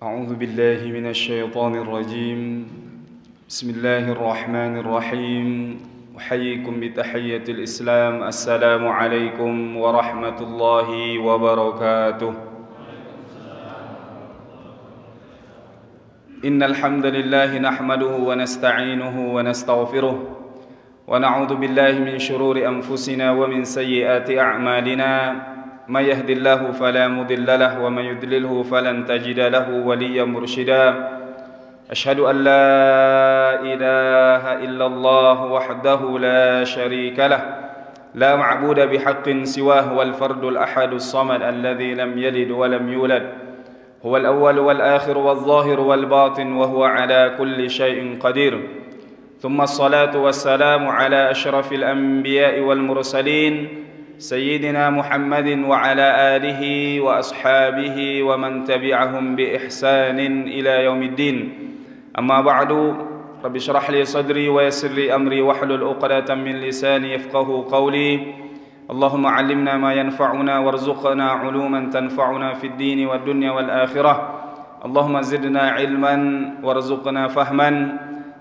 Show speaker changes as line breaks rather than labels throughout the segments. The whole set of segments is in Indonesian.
أعوذ بالله من الشيطان الرجيم بسم الله الرحمن الرحيم أحييكم بتحية الإسلام السلام عليكم ورحمة الله وبركاته إن الحمد لله نحمده ونستعينه ونستغفره ونعوذ بالله من شرور أنفسنا ومن سيئات أعمالنا من يهد الله فلا مضل له ومن يضلله فلن تجد له وليا مرشدا أشهد أن لا إله إلا الله وحده لا شريك له لا معبود بحق سواه والفرد الأحد الصمد الذي لم يلد ولم يولد هو الأول والآخر والظاهر والباطن وهو على كل شيء قدير ثم الصلاة والسلام على أشرف الأنبياء والمرسلين سيدنا محمد وعلى آله وأصحابه ومن تبعهم بإحسان إلى يوم الدين أما بعد رب اشرح لي صدري ويسر لي أمري واحلل عقدة من لساني يفقهوا قولي اللهم علمنا ما ينفعنا وارزقنا علوما تنفعنا في الدين والدنيا والآخرة اللهم زدنا علما وارزقنا فهما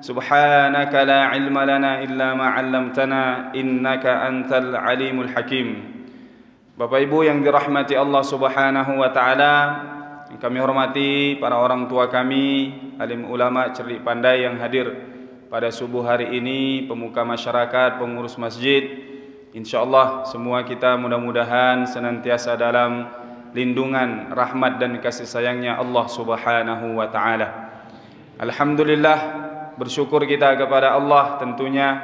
سبحانك لا علم لنا إلا ما علمتنا إنك أنت العليم الحكيم. Bapak Ibu yang dirahmati Allah Subhanahu wa taala, yang kami hormati para orang tua kami, alim ulama cerdik pandai yang hadir pada subuh hari ini, pemuka masyarakat, pengurus masjid. Insyaallah semua kita mudah-mudahan senantiasa dalam lindungan, rahmat dan kasih sayangnya Allah Subhanahu wa taala. Alhamdulillah, bersyukur kita kepada Allah tentunya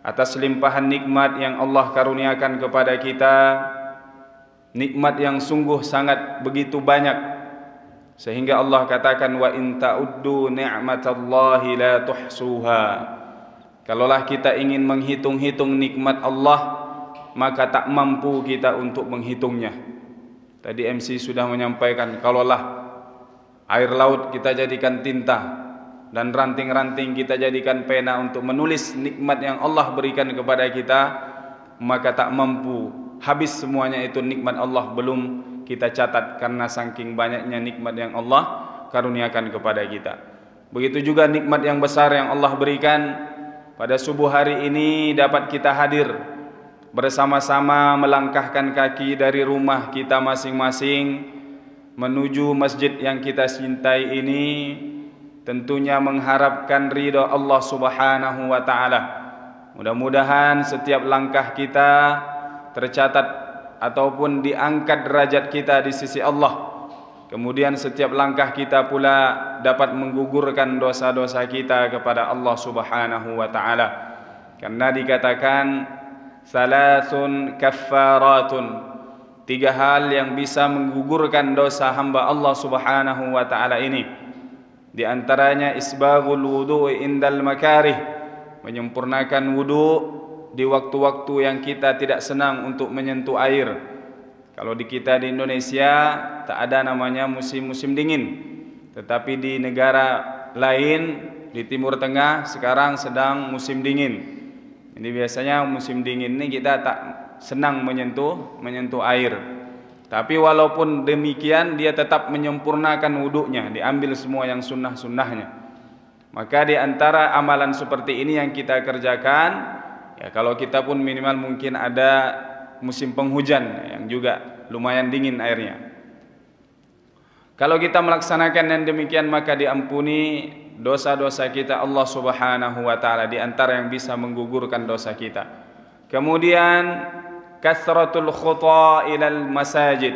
atas limpahan nikmat yang Allah karuniakan kepada kita, nikmat yang sungguh sangat begitu banyak sehingga Allah katakan wa in ta'uddu ni'matallahi la tuhsuha. Kalaulah kita ingin menghitung-hitung nikmat Allah, maka tak mampu kita untuk menghitungnya. Tadi MC sudah menyampaikan, kalaulah air laut kita jadikan tinta dan ranting-ranting kita jadikan pena untuk menulis nikmat yang Allah berikan kepada kita, maka tak mampu habis semuanya itu nikmat Allah belum kita catat karena saking banyaknya nikmat yang Allah karuniakan kepada kita. Begitu juga nikmat yang besar yang Allah berikan pada subuh hari ini, dapat kita hadir bersama-sama melangkahkan kaki dari rumah kita masing-masing menuju masjid yang kita cintai ini, tentunya mengharapkan ridha Allah Subhanahu wa taala. Mudah-mudahan setiap langkah kita tercatat ataupun diangkat derajat kita di sisi Allah. Kemudian setiap langkah kita pula dapat menggugurkan dosa-dosa kita kepada Allah Subhanahu wa taala. Karena dikatakan salasun kaffaratun, tiga hal yang bisa menggugurkan dosa hamba Allah Subhanahu wa taala ini. Di antaranya isbaghul wudu'i indal makarih, menyempurnakan wudu di waktu-waktu yang kita tidak senang untuk menyentuh air. Kalau di kita di Indonesia tak ada namanya musim-musim dingin, tetapi di negara lain di Timur Tengah sekarang sedang musim dingin. Jadi biasanya musim dingin ini kita tak senang menyentuh air. Tapi walaupun demikian dia tetap menyempurnakan wudunya, diambil semua yang sunnah-sunnahnya. Maka di antara amalan seperti ini yang kita kerjakan, ya kalau kita pun minimal mungkin ada musim penghujan yang juga lumayan dingin airnya. Kalau kita melaksanakan yang demikian maka diampuni dosa-dosa kita Allah Subhanahu wa taala, di antara yang bisa menggugurkan dosa kita. Kemudian kasratul khuta ilal masajid,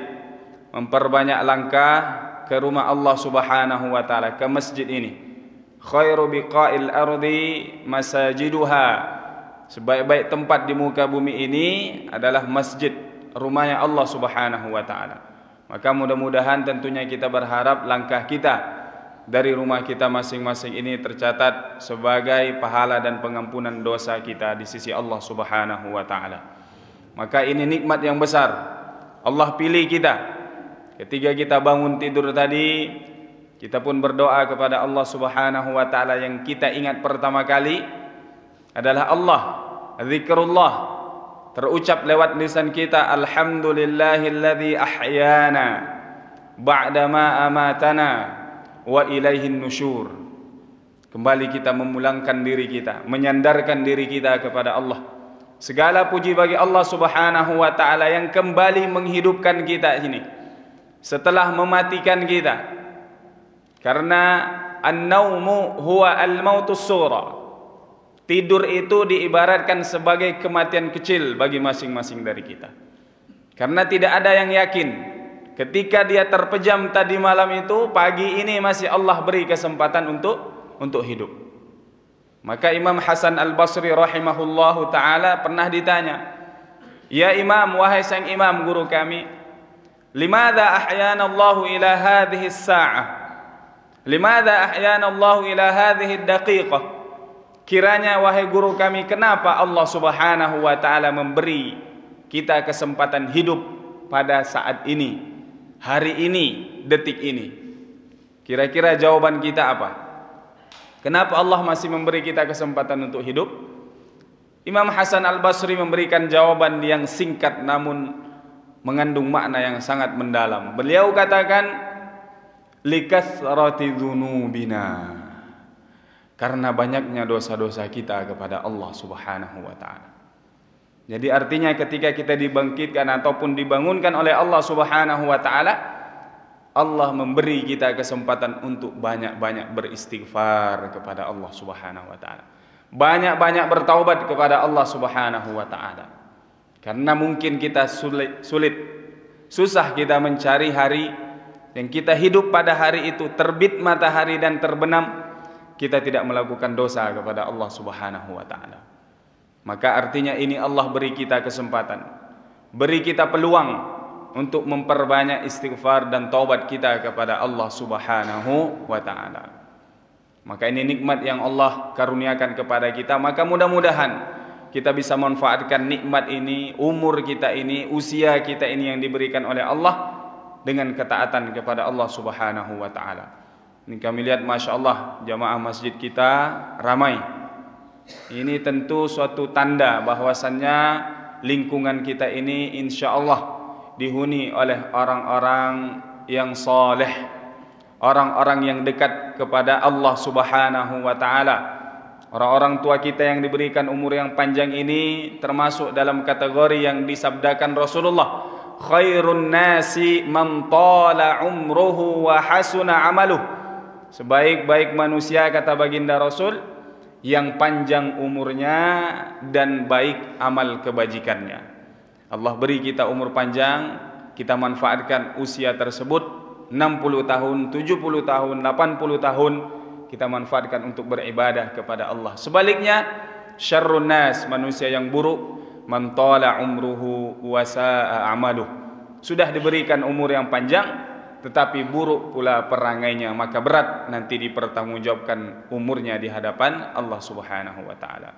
memperbanyak langkah ke rumah Allah Subhanahu wa taala, ke masjid ini. Khairu biqa'il ardi masajiduha, sebaik-baik tempat di muka bumi ini adalah masjid, rumahnya Allah Subhanahu wa taala. Maka mudah-mudahan tentunya kita berharap langkah kita dari rumah kita masing-masing ini tercatat sebagai pahala dan pengampunan dosa kita di sisi Allah Subhanahu wa taala. Maka ini nikmat yang besar. Allah pilih kita. Ketika kita bangun tidur tadi, kita pun berdoa kepada Allah Subhanahu wa taala. Yang kita ingat pertama kali adalah Allah, zikrullah. Terucap lewat lisan kita, alhamdulillahilladzi ahyana ba'dama amatana wa ilaihin nusyur. Kembali kita memulangkan diri kita, menyandarkan diri kita kepada Allah. Segala puji bagi Allah Subhanahu wa taala yang kembali menghidupkan kita ini setelah mematikan kita. Karena an-naumu huwa al-mautus sura. Tidur itu diibaratkan sebagai kematian kecil bagi masing-masing dari kita. Karena tidak ada yang yakin ketika dia terpejam tadi malam itu, pagi ini masih Allah beri kesempatan untuk hidup. Maka Imam Hasan Al-Basri rahimahullahu ta'ala pernah ditanya, "Ya Imam, wahai sang imam guru kami, limadha ahyana Allahu ila hadhihi as-sa'ah? Limadha ahyana Allahu ila hadhihi ad-daqiqah?" Kiranya wahai guru kami, kenapa Allah Subhanahu wa taala memberi kita kesempatan hidup pada saat ini, hari ini, detik ini? Kira-kira jawaban kita apa? Kenapa Allah masih memberi kita kesempatan untuk hidup? Imam Hasan Al-Basri memberikan jawaban yang singkat namun mengandung makna yang sangat mendalam. Beliau katakan, likathrati dzunubina, karena banyaknya dosa-dosa kita kepada Allah Subhanahu wa taala. Jadi artinya ketika kita dibangkitkan ataupun dibangunkan oleh Allah Subhanahu wa taala, Allah memberi kita kesempatan untuk banyak-banyak beristighfar kepada Allah Subhanahu wa taala. Banyak-banyak bertaubat kepada Allah Subhanahu wa taala. Karena mungkin kita susah kita mencari hari yang kita hidup pada hari itu, terbit matahari dan terbenam, kita tidak melakukan dosa kepada Allah Subhanahu wa taala. Maka artinya ini Allah beri kita kesempatan, beri kita peluang untuk memperbanyak istighfar dan taubat kita kepada Allah Subhanahu wa taala. Maka ini nikmat yang Allah karuniakan kepada kita, maka mudah-mudahan kita bisa manfaatkan nikmat ini, umur kita ini, usia kita ini yang diberikan oleh Allah dengan ketaatan kepada Allah Subhanahu wa taala. Ini kami lihat Masya Allah jamaah masjid kita ramai. Ini tentu suatu tanda bahwasannya lingkungan kita ini insya Allah dihuni oleh orang-orang yang saleh, orang-orang yang dekat kepada Allah Subhanahu wa taala. Orang-orang tua kita yang diberikan umur yang panjang ini termasuk dalam kategori yang disabdakan Rasulullah, khairun nasi man tala umruhu wa hasuna amaluh. Sebaik-baik manusia, kata baginda Rasul, yang panjang umurnya dan baik amal kebajikannya. Allah beri kita umur panjang, kita manfaatkan usia tersebut 60 tahun, 70 tahun, 80 tahun, kita manfaatkan untuk beribadah kepada Allah. Sebaliknya, syarrun nas, manusia yang buruk, man tala umruhu wa sa'a amaluh. Sudah diberikan umur yang panjang tetapi buruk pula perangainya, maka berat nanti dipertanggungjawabkan umurnya di hadapan Allah Subhanahu wa taala.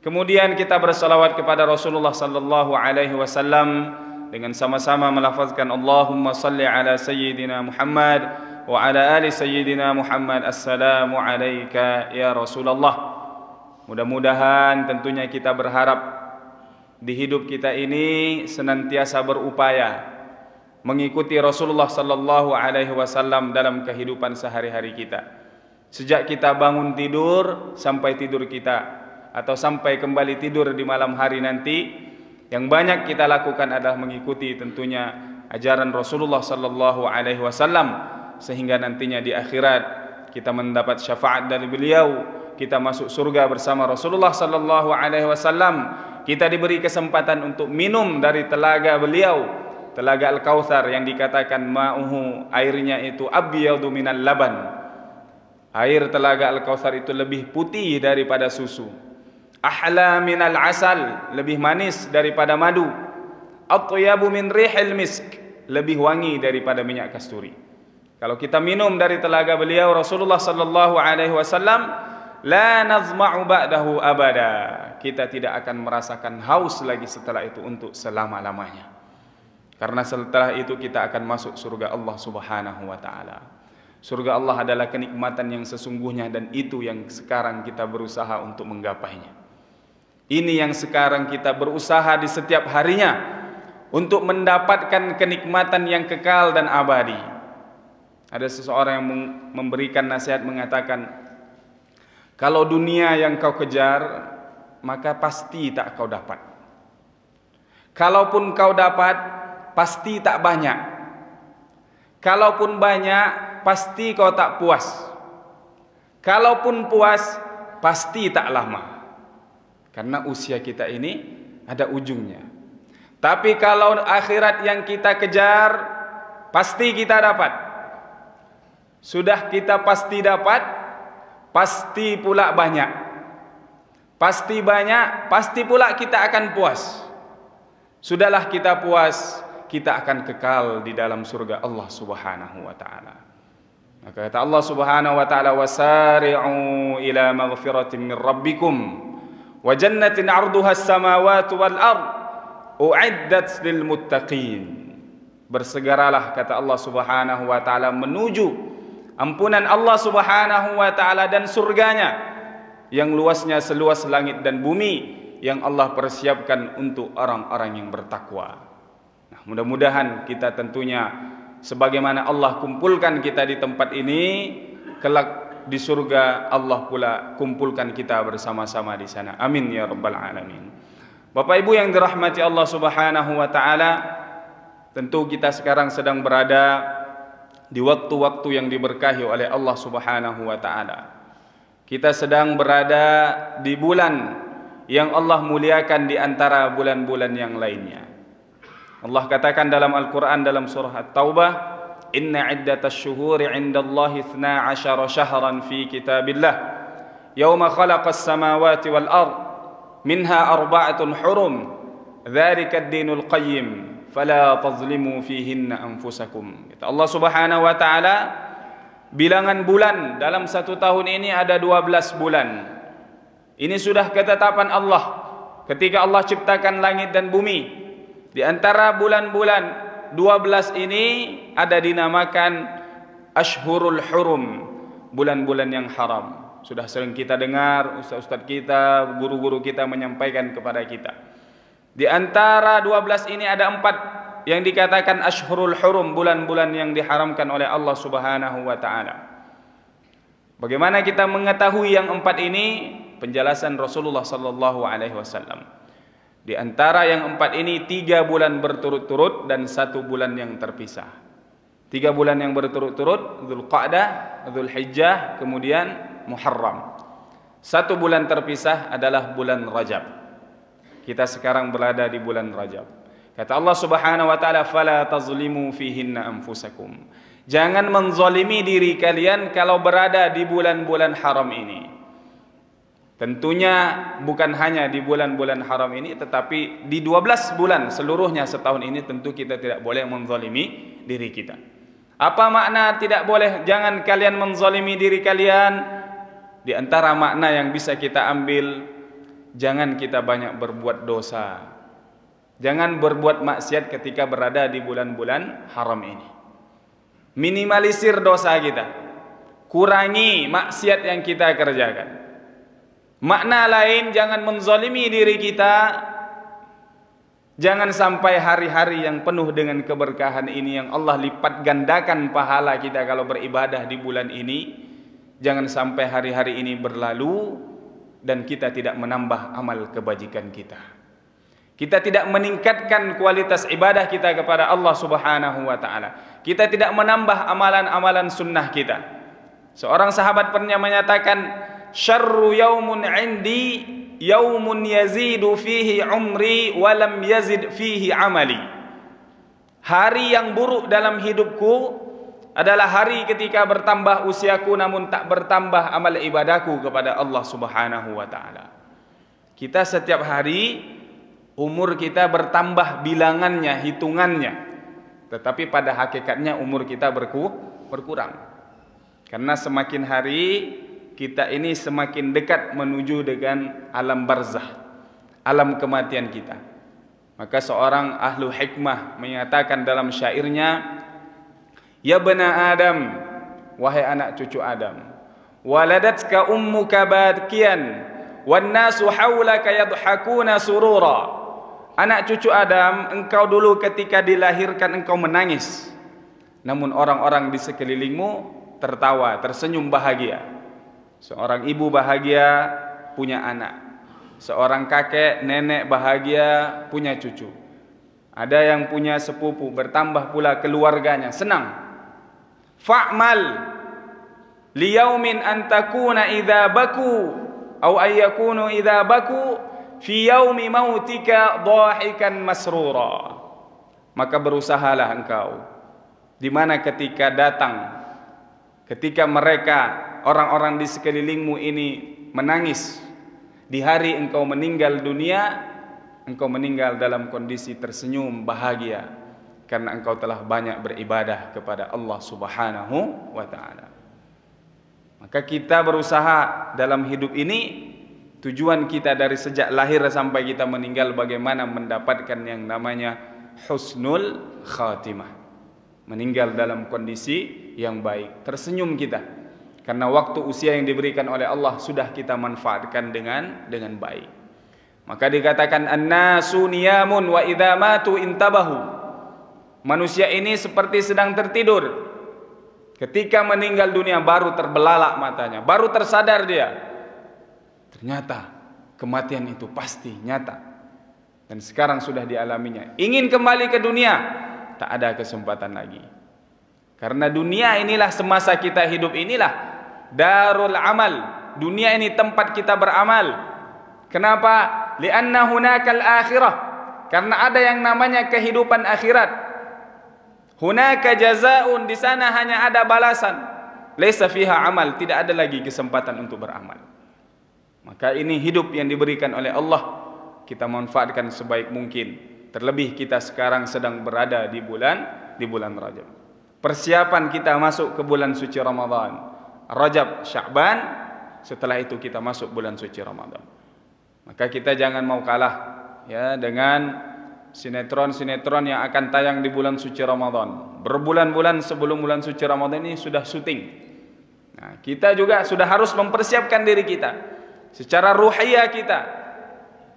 Kemudian kita bersalawat kepada Rasulullah sallallahu alaihi wasallam dengan sama-sama melafazkan Allahumma salli ala sayyidina Muhammad wa ala ali sayyidina Muhammad. Assalamu alayka ya Rasulullah. Mudah-mudahan tentunya kita berharap di hidup kita ini senantiasa berupaya mengikuti Rasulullah sallallahu alaihi wasallam dalam kehidupan sehari-hari kita. Sejak kita bangun tidur sampai tidur kita, atau sampai kembali tidur di malam hari nanti, yang banyak kita lakukan adalah mengikuti tentunya ajaran Rasulullah sallallahu alaihi wasallam, sehingga nantinya di akhirat kita mendapat syafaat dari beliau, kita masuk surga bersama Rasulullah sallallahu alaihi wasallam, kita diberi kesempatan untuk minum dari telaga beliau, telaga Al-Kautsar yang dikatakan ma'uhu, airnya itu abyadu minal laban. Air telaga Al-Kautsar itu lebih putih daripada susu. Ahla minal asal, lebih manis daripada madu. Atyabu min rihil misk, lebih wangi daripada minyak kasturi. Kalau kita minum dari telaga beliau Rasulullah sallallahu alaihi wasallam, la nazma'u ba'dahu abada. Kita tidak akan merasakan haus lagi setelah itu untuk selama-lamanya. Karena setelah itu kita akan masuk surga Allah Subhanahu wa taala. Surga Allah adalah kenikmatan yang sesungguhnya, dan itu yang sekarang kita berusaha untuk menggapainya. Ini yang sekarang kita berusaha di setiap harinya untuk mendapatkan kenikmatan yang kekal dan abadi. Ada seseorang yang memberikan nasihat mengatakan, kalau dunia yang kau kejar, maka pasti tak kau dapat. Kalaupun kau dapat, pasti tak banyak. Kalaupun banyak, pasti kau tak puas. Kalaupun puas, pasti tak lama. Karena usia kita ini ada ujungnya. Tapi kalau akhirat yang kita kejar, pasti kita dapat. Sudah kita pasti dapat, pasti pula banyak. Pasti banyak, pasti pula kita akan puas. Sudahlah kita puas, kita akan kekal di dalam surga Allah Subhanahu wa taala. Maka kata Allah Subhanahu wa taala, wasari'u ila maghfiratin min rabbikum wa jannatin 'arduha as-samawati wal ard u'iddat lil muttaqin. Bersegeralah, kata Allah Subhanahu wa taala, menuju ampunan Allah Subhanahu wa taala dan surganya yang luasnya seluas langit dan bumi, yang Allah persiapkan untuk orang-orang yang bertakwa. Nah, mudah-mudahan kita tentunya sebagaimana Allah kumpulkan kita di tempat ini, kelak di surga Allah pula kumpulkan kita bersama-sama di sana. Amin ya rabbal alamin. Bapak Ibu yang dirahmati Allah Subhanahu wa taala, tentu kita sekarang sedang berada di waktu-waktu yang diberkahi oleh Allah Subhanahu wa taala. Kita sedang berada di bulan yang Allah muliakan di antara bulan-bulan yang lainnya. Allah katakan dalam Al-Qur'an dalam surah At-Taubah, "Inna 'iddatasy syuhuri 'indallahi 12 syahran fi kitabillah, yauma khalaqas samawati wal ard, minha arba'atun hurum, dzalika ad-dinul qayyim. Fala tazlimu fihinna anfusakum." Kata Allah Subhanahu wa taala, bilangan bulan dalam satu tahun ini ada 12 bulan. Ini sudah ketetapan Allah ketika Allah ciptakan langit dan bumi. Di antara bulan-bulan 12 ini ada dinamakan Ashhurul Hurum, bulan-bulan yang haram. Sudah sering kita dengar ustaz-ustaz kita, guru-guru kita menyampaikan kepada kita. Di antara 12 ini ada 4 yang dikatakan Ashhurul Hurum, bulan-bulan yang diharamkan oleh Allah Subhanahu wa taala. Bagaimana kita mengetahui yang 4 ini? Penjelasan Rasulullah sallallahu alaihi wasallam. Di antara yang 4 ini 3 bulan berturut-turut dan 1 bulan yang terpisah. 3 bulan yang berturut-turut, Dzulqa'dah, Dzulhijjah, kemudian Muharram. 1 bulan terpisah adalah bulan Rajab. Kita sekarang berada di bulan Rajab. Kata Allah Subhanahu wa taala, "Fala tazlimu fihinna anfusakum." Jangan menzalimi diri kalian kalau berada di bulan-bulan haram ini. Tentunya bukan hanya di bulan-bulan haram ini, tetapi di 12 bulan seluruhnya setahun ini tentu kita tidak boleh menzalimi diri kita. Apa makna tidak boleh? Jangan kalian menzalimi diri kalian. Di antara makna yang bisa kita ambil, jangan kita banyak berbuat dosa. Jangan berbuat maksiat ketika berada di bulan-bulan haram ini. Minimalisir dosa kita. Kurangi maksiat yang kita kerjakan. Makna lain, jangan menzalimi diri kita. Jangan sampai hari-hari yang penuh dengan keberkahan ini, yang Allah lipat gandakan pahala kita kalau beribadah di bulan ini, jangan sampai hari-hari ini berlalu dan kita tidak menambah amal kebajikan kita. Kita tidak meningkatkan kualitas ibadah kita kepada Allah Subhanahu wa taala. Kita tidak menambah amalan-amalan sunnah kita. Seorang sahabat pernah menyatakan, "Syarru yaumun 'indi yaumun yazidu fihi umri wa lam yazid fihi amali." Hari yang buruk dalam hidupku adalah hari ketika bertambah usiaku namun tak bertambah amal ibadahku kepada Allah Subhanahu wa taala. Kita setiap hari umur kita bertambah bilangannya, hitungannya. Tetapi pada hakikatnya umur kita berkurang. Karena semakin hari kita ini semakin dekat menuju dengan alam barzah, alam kematian kita. Maka seorang ahlu hikmah menyatakan dalam syairnya, "Ya bana Adam, wahai anak cucu Adam, waladatka ummuka bakiyan, wan nasu haulaka yadhakuna surura." Anak cucu Adam, engkau dulu ketika dilahirkan engkau menangis. namun orang-orang di sekelilingmu tertawa, tersenyum bahagia. Seorang ibu bahagia punya anak, seorang kakek, nenek bahagia punya cucu. Ada yang punya sepupu, bertambah pula keluarganya, senang. Fa'mal liyaumin an takuna idza baku aw ayyakunu idza baku fi yaumi mautika dhahikan masrura. Maka berusahalah engkau di mana ketika datang, ketika mereka orang-orang di sekelilingmu ini menangis, di hari engkau meninggal dunia, engkau meninggal dalam kondisi tersenyum bahagia karena engkau telah banyak beribadah kepada Allah Subhanahu wa ta'ala. Maka kita berusaha dalam hidup ini, tujuan kita dari sejak lahir sampai kita meninggal bagaimana mendapatkan yang namanya husnul khatimah, meninggal dalam kondisi yang baik, tersenyum kita karena waktu usia yang diberikan oleh Allah sudah kita manfaatkan dengan baik. Maka dikatakan an-nasu niyamun wa idza matu intabahu. Manusia ini seperti sedang tertidur. Ketika meninggal dunia baru terbelalak matanya, baru tersadar dia. Ternyata kematian itu pasti nyata. Dan sekarang sudah dialaminya. Ingin kembali ke dunia, tak ada kesempatan lagi. Karena dunia inilah semasa kita hidup inilah darul amal. Dunia ini tempat kita beramal. Kenapa? Lianna hunakal akhirah. Karena ada yang namanya kehidupan akhirat. Hunaka jazaun, di sana hanya ada balasan. Laisa fiha amal, tidak ada lagi kesempatan untuk beramal. Maka ini hidup yang diberikan oleh Allah, kita manfaatkan sebaik mungkin. Terlebih kita sekarang sedang berada di bulan Rajab. Persiapan kita masuk ke bulan suci Ramadan. Rajab, Sya'ban, setelah itu kita masuk bulan suci Ramadan. Maka kita jangan mau kalah ya dengan sinetron-sinetron yang akan tayang di bulan suci Ramadan. Berbulan-bulan sebelum bulan suci Ramadan ini sudah syuting. Nah, kita juga sudah harus mempersiapkan diri kita secara ruhiyah kita.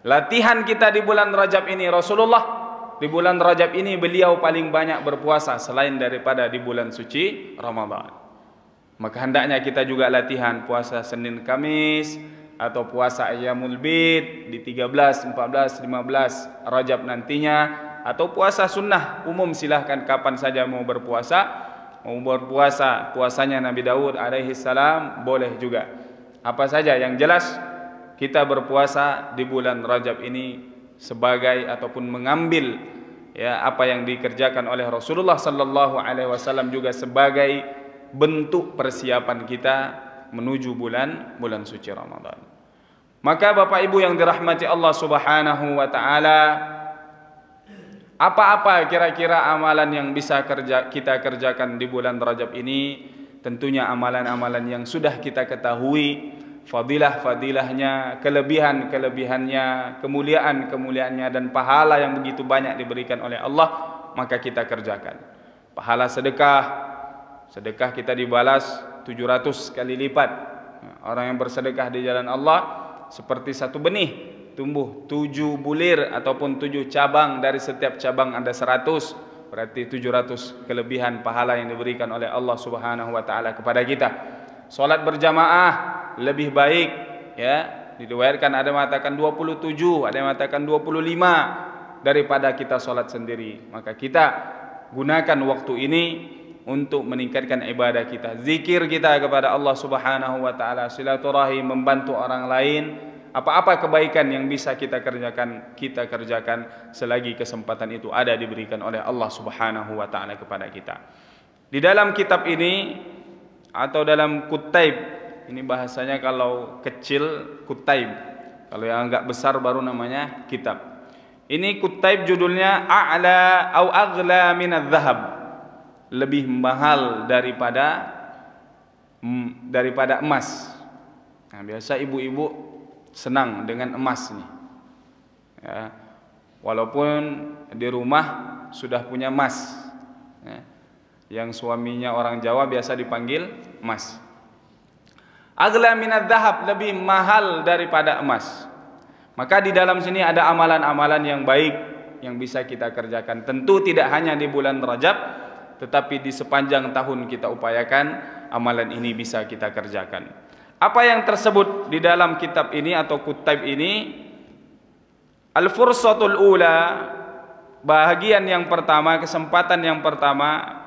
Latihan kita di bulan Rajab ini, Rasulullah di bulan Rajab ini beliau paling banyak berpuasa selain daripada di bulan suci Ramadan. Maka hendaknya kita juga latihan puasa Senin Kamis atau puasa Ayyamul Bid di 13, 14, 15 Rajab nantinya, atau puasa sunnah umum, silahkan kapan saja mau berpuasa. Mau berpuasa puasanya Nabi Daud alaihi salam boleh juga. Apa saja yang jelas kita berpuasa di bulan Rajab ini sebagai ataupun mengambil ya apa yang dikerjakan oleh Rasulullah sallallahu alaihi wasallam juga sebagai bentuk persiapan kita menuju bulan suci Ramadan. Maka Bapak Ibu yang dirahmati Allah Subhanahu wa taala, apa-apa kira-kira amalan yang bisa kita kerjakan di bulan Rajab ini? Tentunya amalan-amalan yang sudah kita ketahui fadilah-fadilahnya, kelebihan-kelebihannya, kemuliaan-kemuliaannya dan pahala yang begitu banyak diberikan oleh Allah, maka kita kerjakan. Pahala sedekah kita dibalas 700 kali lipat. Orang yang bersedekah di jalan Allah seperti satu benih tumbuh 7 bulir ataupun 7 cabang, dari setiap cabang ada 100, berarti 700 kelebihan pahala yang diberikan oleh Allah Subhanahu wa taala kepada kita. Salat berjamaah lebih baik ya, diriwayatkan ada yang mengatakan 27, ada yang mengatakan 25 daripada kita salat sendiri. Maka kita gunakan waktu ini untuk meningkatkan ibadah kita, zikir kita kepada Allah Subhanahu wa taala, silaturahim, membantu orang lain. Apa-apa kebaikan yang bisa kita kerjakan selagi kesempatan itu ada diberikan oleh Allah Subhanahu wa taala kepada kita. Di dalam kitab ini atau dalam kutaib, ini bahasanya kalau kecil kutaib, kalau yang agak besar baru namanya kitab. Ini kutaib judulnya A'la au Aghla minadz zahab, lebih mahal daripada emas. Nah, biasa ibu-ibu senang dengan emas nih ya, walaupun di rumah sudah punya emas ya. Yang suaminya orang Jawa biasa dipanggil emas. Aghla minadz zahab, lebih mahal daripada emas. Maka di dalam sini ada amalan-amalan yang baik yang bisa kita kerjakan. Tentu tidak hanya di bulan Rajab, tetapi di sepanjang tahun kita upayakan amalan ini bisa kita kerjakan. Apa yang tersebut di dalam kitab ini atau kutub ini? Al-fursatul ula, bahagian yang pertama, kesempatan yang pertama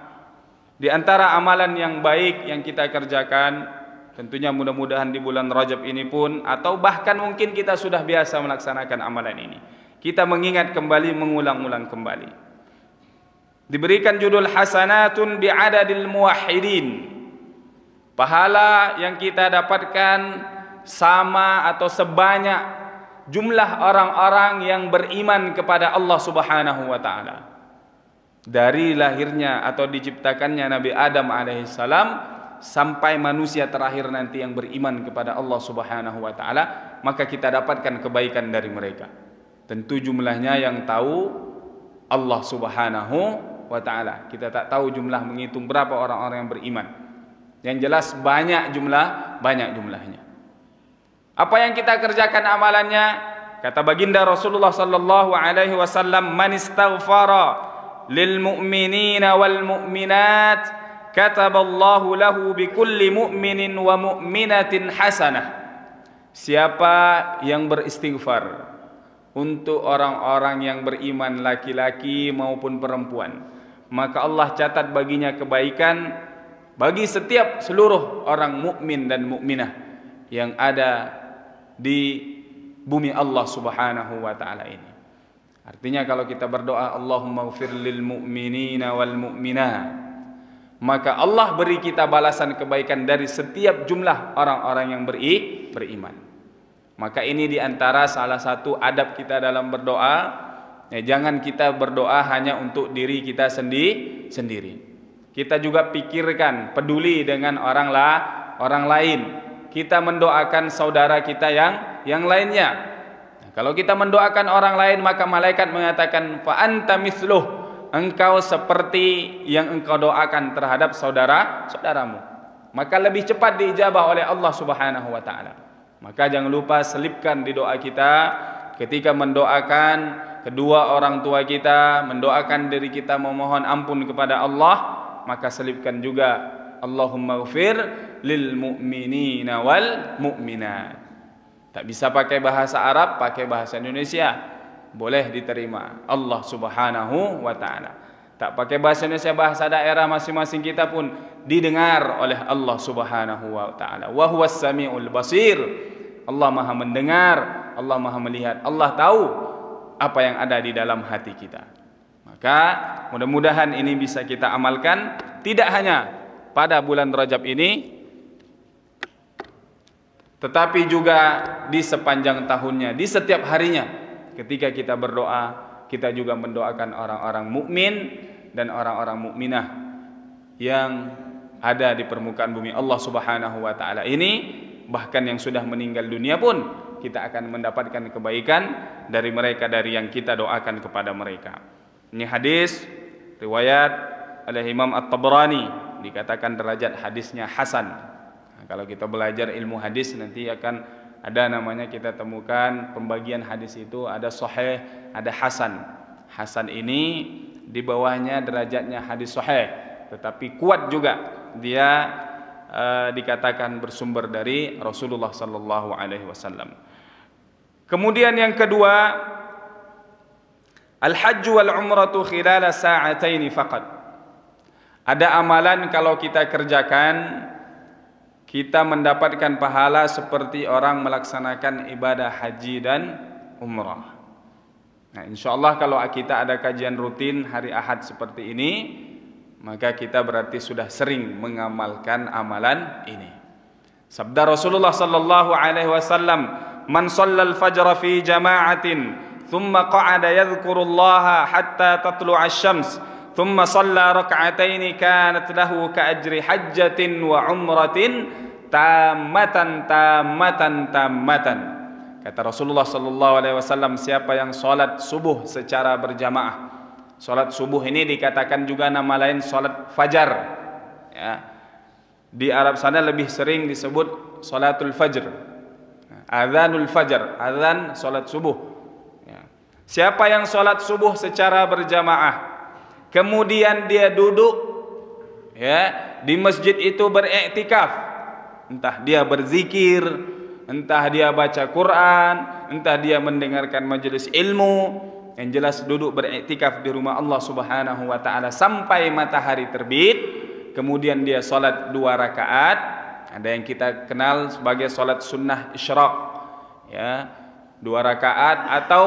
di antara amalan yang baik yang kita kerjakan, tentunya mudah-mudahan di bulan Rajab ini pun, atau bahkan mungkin kita sudah biasa melaksanakan amalan ini, kita mengingat kembali, mengulang-ulang kembali. Diberikan judul hasanatun bi'adadil muwahhidin. Pahala yang kita dapatkan sama atau sebanyak jumlah orang-orang yang beriman kepada Allah Subhanahu wa taala. Dari lahirnya atau diciptakannya Nabi Adam alaihissalam sampai manusia terakhir nanti yang beriman kepada Allah Subhanahu wa taala, maka kita dapatkan kebaikan dari mereka. Tentu jumlahnya yang tahu Allah Subhanahu wa ta'ala. Kita tak tahu jumlah, menghitung berapa orang-orang yang beriman. Yang jelas banyak jumlahnya. Apa yang kita kerjakan amalannya? Kata baginda Rasulullah sallallahu alaihi wasallam, "Man istaghfara lil mu'minina wal mu'minat, kataballahu lahu bi kulli mu'minin wa mu'minatin hasanah." Siapa yang beristighfar untuk orang-orang yang beriman laki-laki maupun perempuan, maka Allah catat baginya kebaikan bagi setiap seluruh orang mukmin dan mukminah yang ada di bumi Allah Subhanahu wa taala ini. Artinya kalau kita berdoa Allahumma ighfir lil mu'minina wal mu'minat, maka Allah beri kita balasan kebaikan dari setiap jumlah orang-orang yang beriman. Maka ini diantara salah satu adab kita dalam berdoa. Jangan kita berdoa hanya untuk diri kita sendiri. Kita juga pikirkan, peduli dengan orang lain. Kita mendoakan saudara kita yang lainnya. Kalau kita mendoakan orang lain, maka malaikat mengatakan fa anta mithluh, engkau seperti yang engkau doakan terhadap saudaramu. Maka lebih cepat diijabah oleh Allah Subhanahu wa taala. Maka jangan lupa selipkan di doa kita ketika mendoakan kedua orang tua kita, mendoakan diri kita, memohon ampun kepada Allah, maka selipkan juga Allahumma ighfir lil mu'minina wal mu'minat. Tak bisa pakai bahasa Arab, pakai bahasa Indonesia, boleh diterima Allah Subhanahu wa taala. Tak pakai bahasa Indonesia, bahasa daerah masing-masing kita pun didengar oleh Allah Subhanahu wa taala. Wa huwas samiul basir. Allah Maha mendengar, Allah Maha melihat, Allah tahu apa yang ada di dalam hati kita. Maka mudah-mudahan ini bisa kita amalkan, tidak hanya pada bulan Rajab ini, tetapi juga di sepanjang tahunnya, di setiap harinya. Ketika kita berdoa, kita juga mendoakan orang-orang mukmin dan orang-orang mukminah yang ada di permukaan bumi Allah Subhanahu wa taala ini. Bahkan yang sudah meninggal dunia pun kita akan mendapatkan kebaikan dari mereka, dari yang kita doakan kepada mereka. Ini hadis riwayat oleh Imam At-Tabrani, dikatakan derajat hadisnya hasan. Nah, kalau kita belajar ilmu hadis nanti akan ada namanya, kita temukan pembagian hadis itu ada sahih, ada hasan. Hasan ini di bawahnya derajatnya hadis sahih, tetapi kuat juga dia. Dikatakan bersumber dari Rasulullah sallallahu alaihi wasallam. Kemudian yang kedua, al-hajj wal umratu khilala sa'ataini faqat. Ada amalan kalau kita kerjakan, kita mendapatkan pahala seperti orang melaksanakan ibadah haji dan umrah. Nah, insyaallah kalau kita ada kajian rutin hari Ahad seperti ini, maka kita berarti sudah sering mengamalkan amalan ini. Sabda Rasulullah sallallahu alaihi wasallam, "Man shallal fajra fi jama'atin, thumma qa'ada yadhkurullaha hatta tatlu'a asy-syams, thumma shalla rak'ataini kanat lahu ka'ajri hajjatin wa umratin tammatan." Kata Rasulullah sallallahu alaihi wasallam, siapa yang salat subuh secara berjamaah. Salat subuh ini dikatakan juga nama lain salat fajar. Ya. Di Arab sana lebih sering disebut salatul fajr. Adzanul fajr, adzan salat subuh. Ya. Siapa yang salat subuh secara berjamaah, kemudian dia duduk ya, di masjid itu beriktikaf. Entah dia berzikir, entah dia baca Quran, entah dia mendengarkan majelis ilmu, yang jelas duduk beriktikaf di rumah Allah Subhanahu wa taala sampai matahari terbit, kemudian dia salat 2 rakaat. Ada yang kita kenal sebagai salat sunnah isyraq, ya, 2 rakaat, atau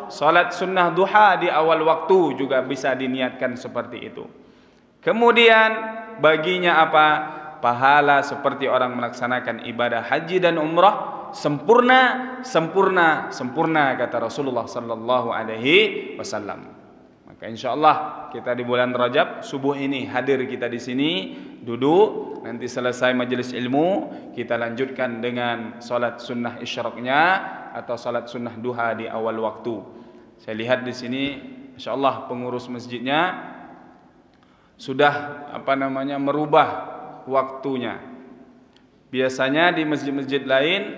salat sunnah duha di awal waktu juga bisa diniatkan seperti itu. Kemudian baginya apa? Pahala seperti orang melaksanakan ibadah haji dan umrah, sempurna, sempurna, sempurna, kata Rasulullah sallallahu alaihi wasallam. Maka insyaallah kita di bulan Rajab subuh ini hadir kita di sini, duduk, nanti selesai majelis ilmu kita lanjutkan dengan salat sunnah isyraqnya atau salat sunnah duha di awal waktu. Saya lihat di sini insyaallah pengurus masjidnya sudah merubah waktunya. Biasanya di masjid-masjid lain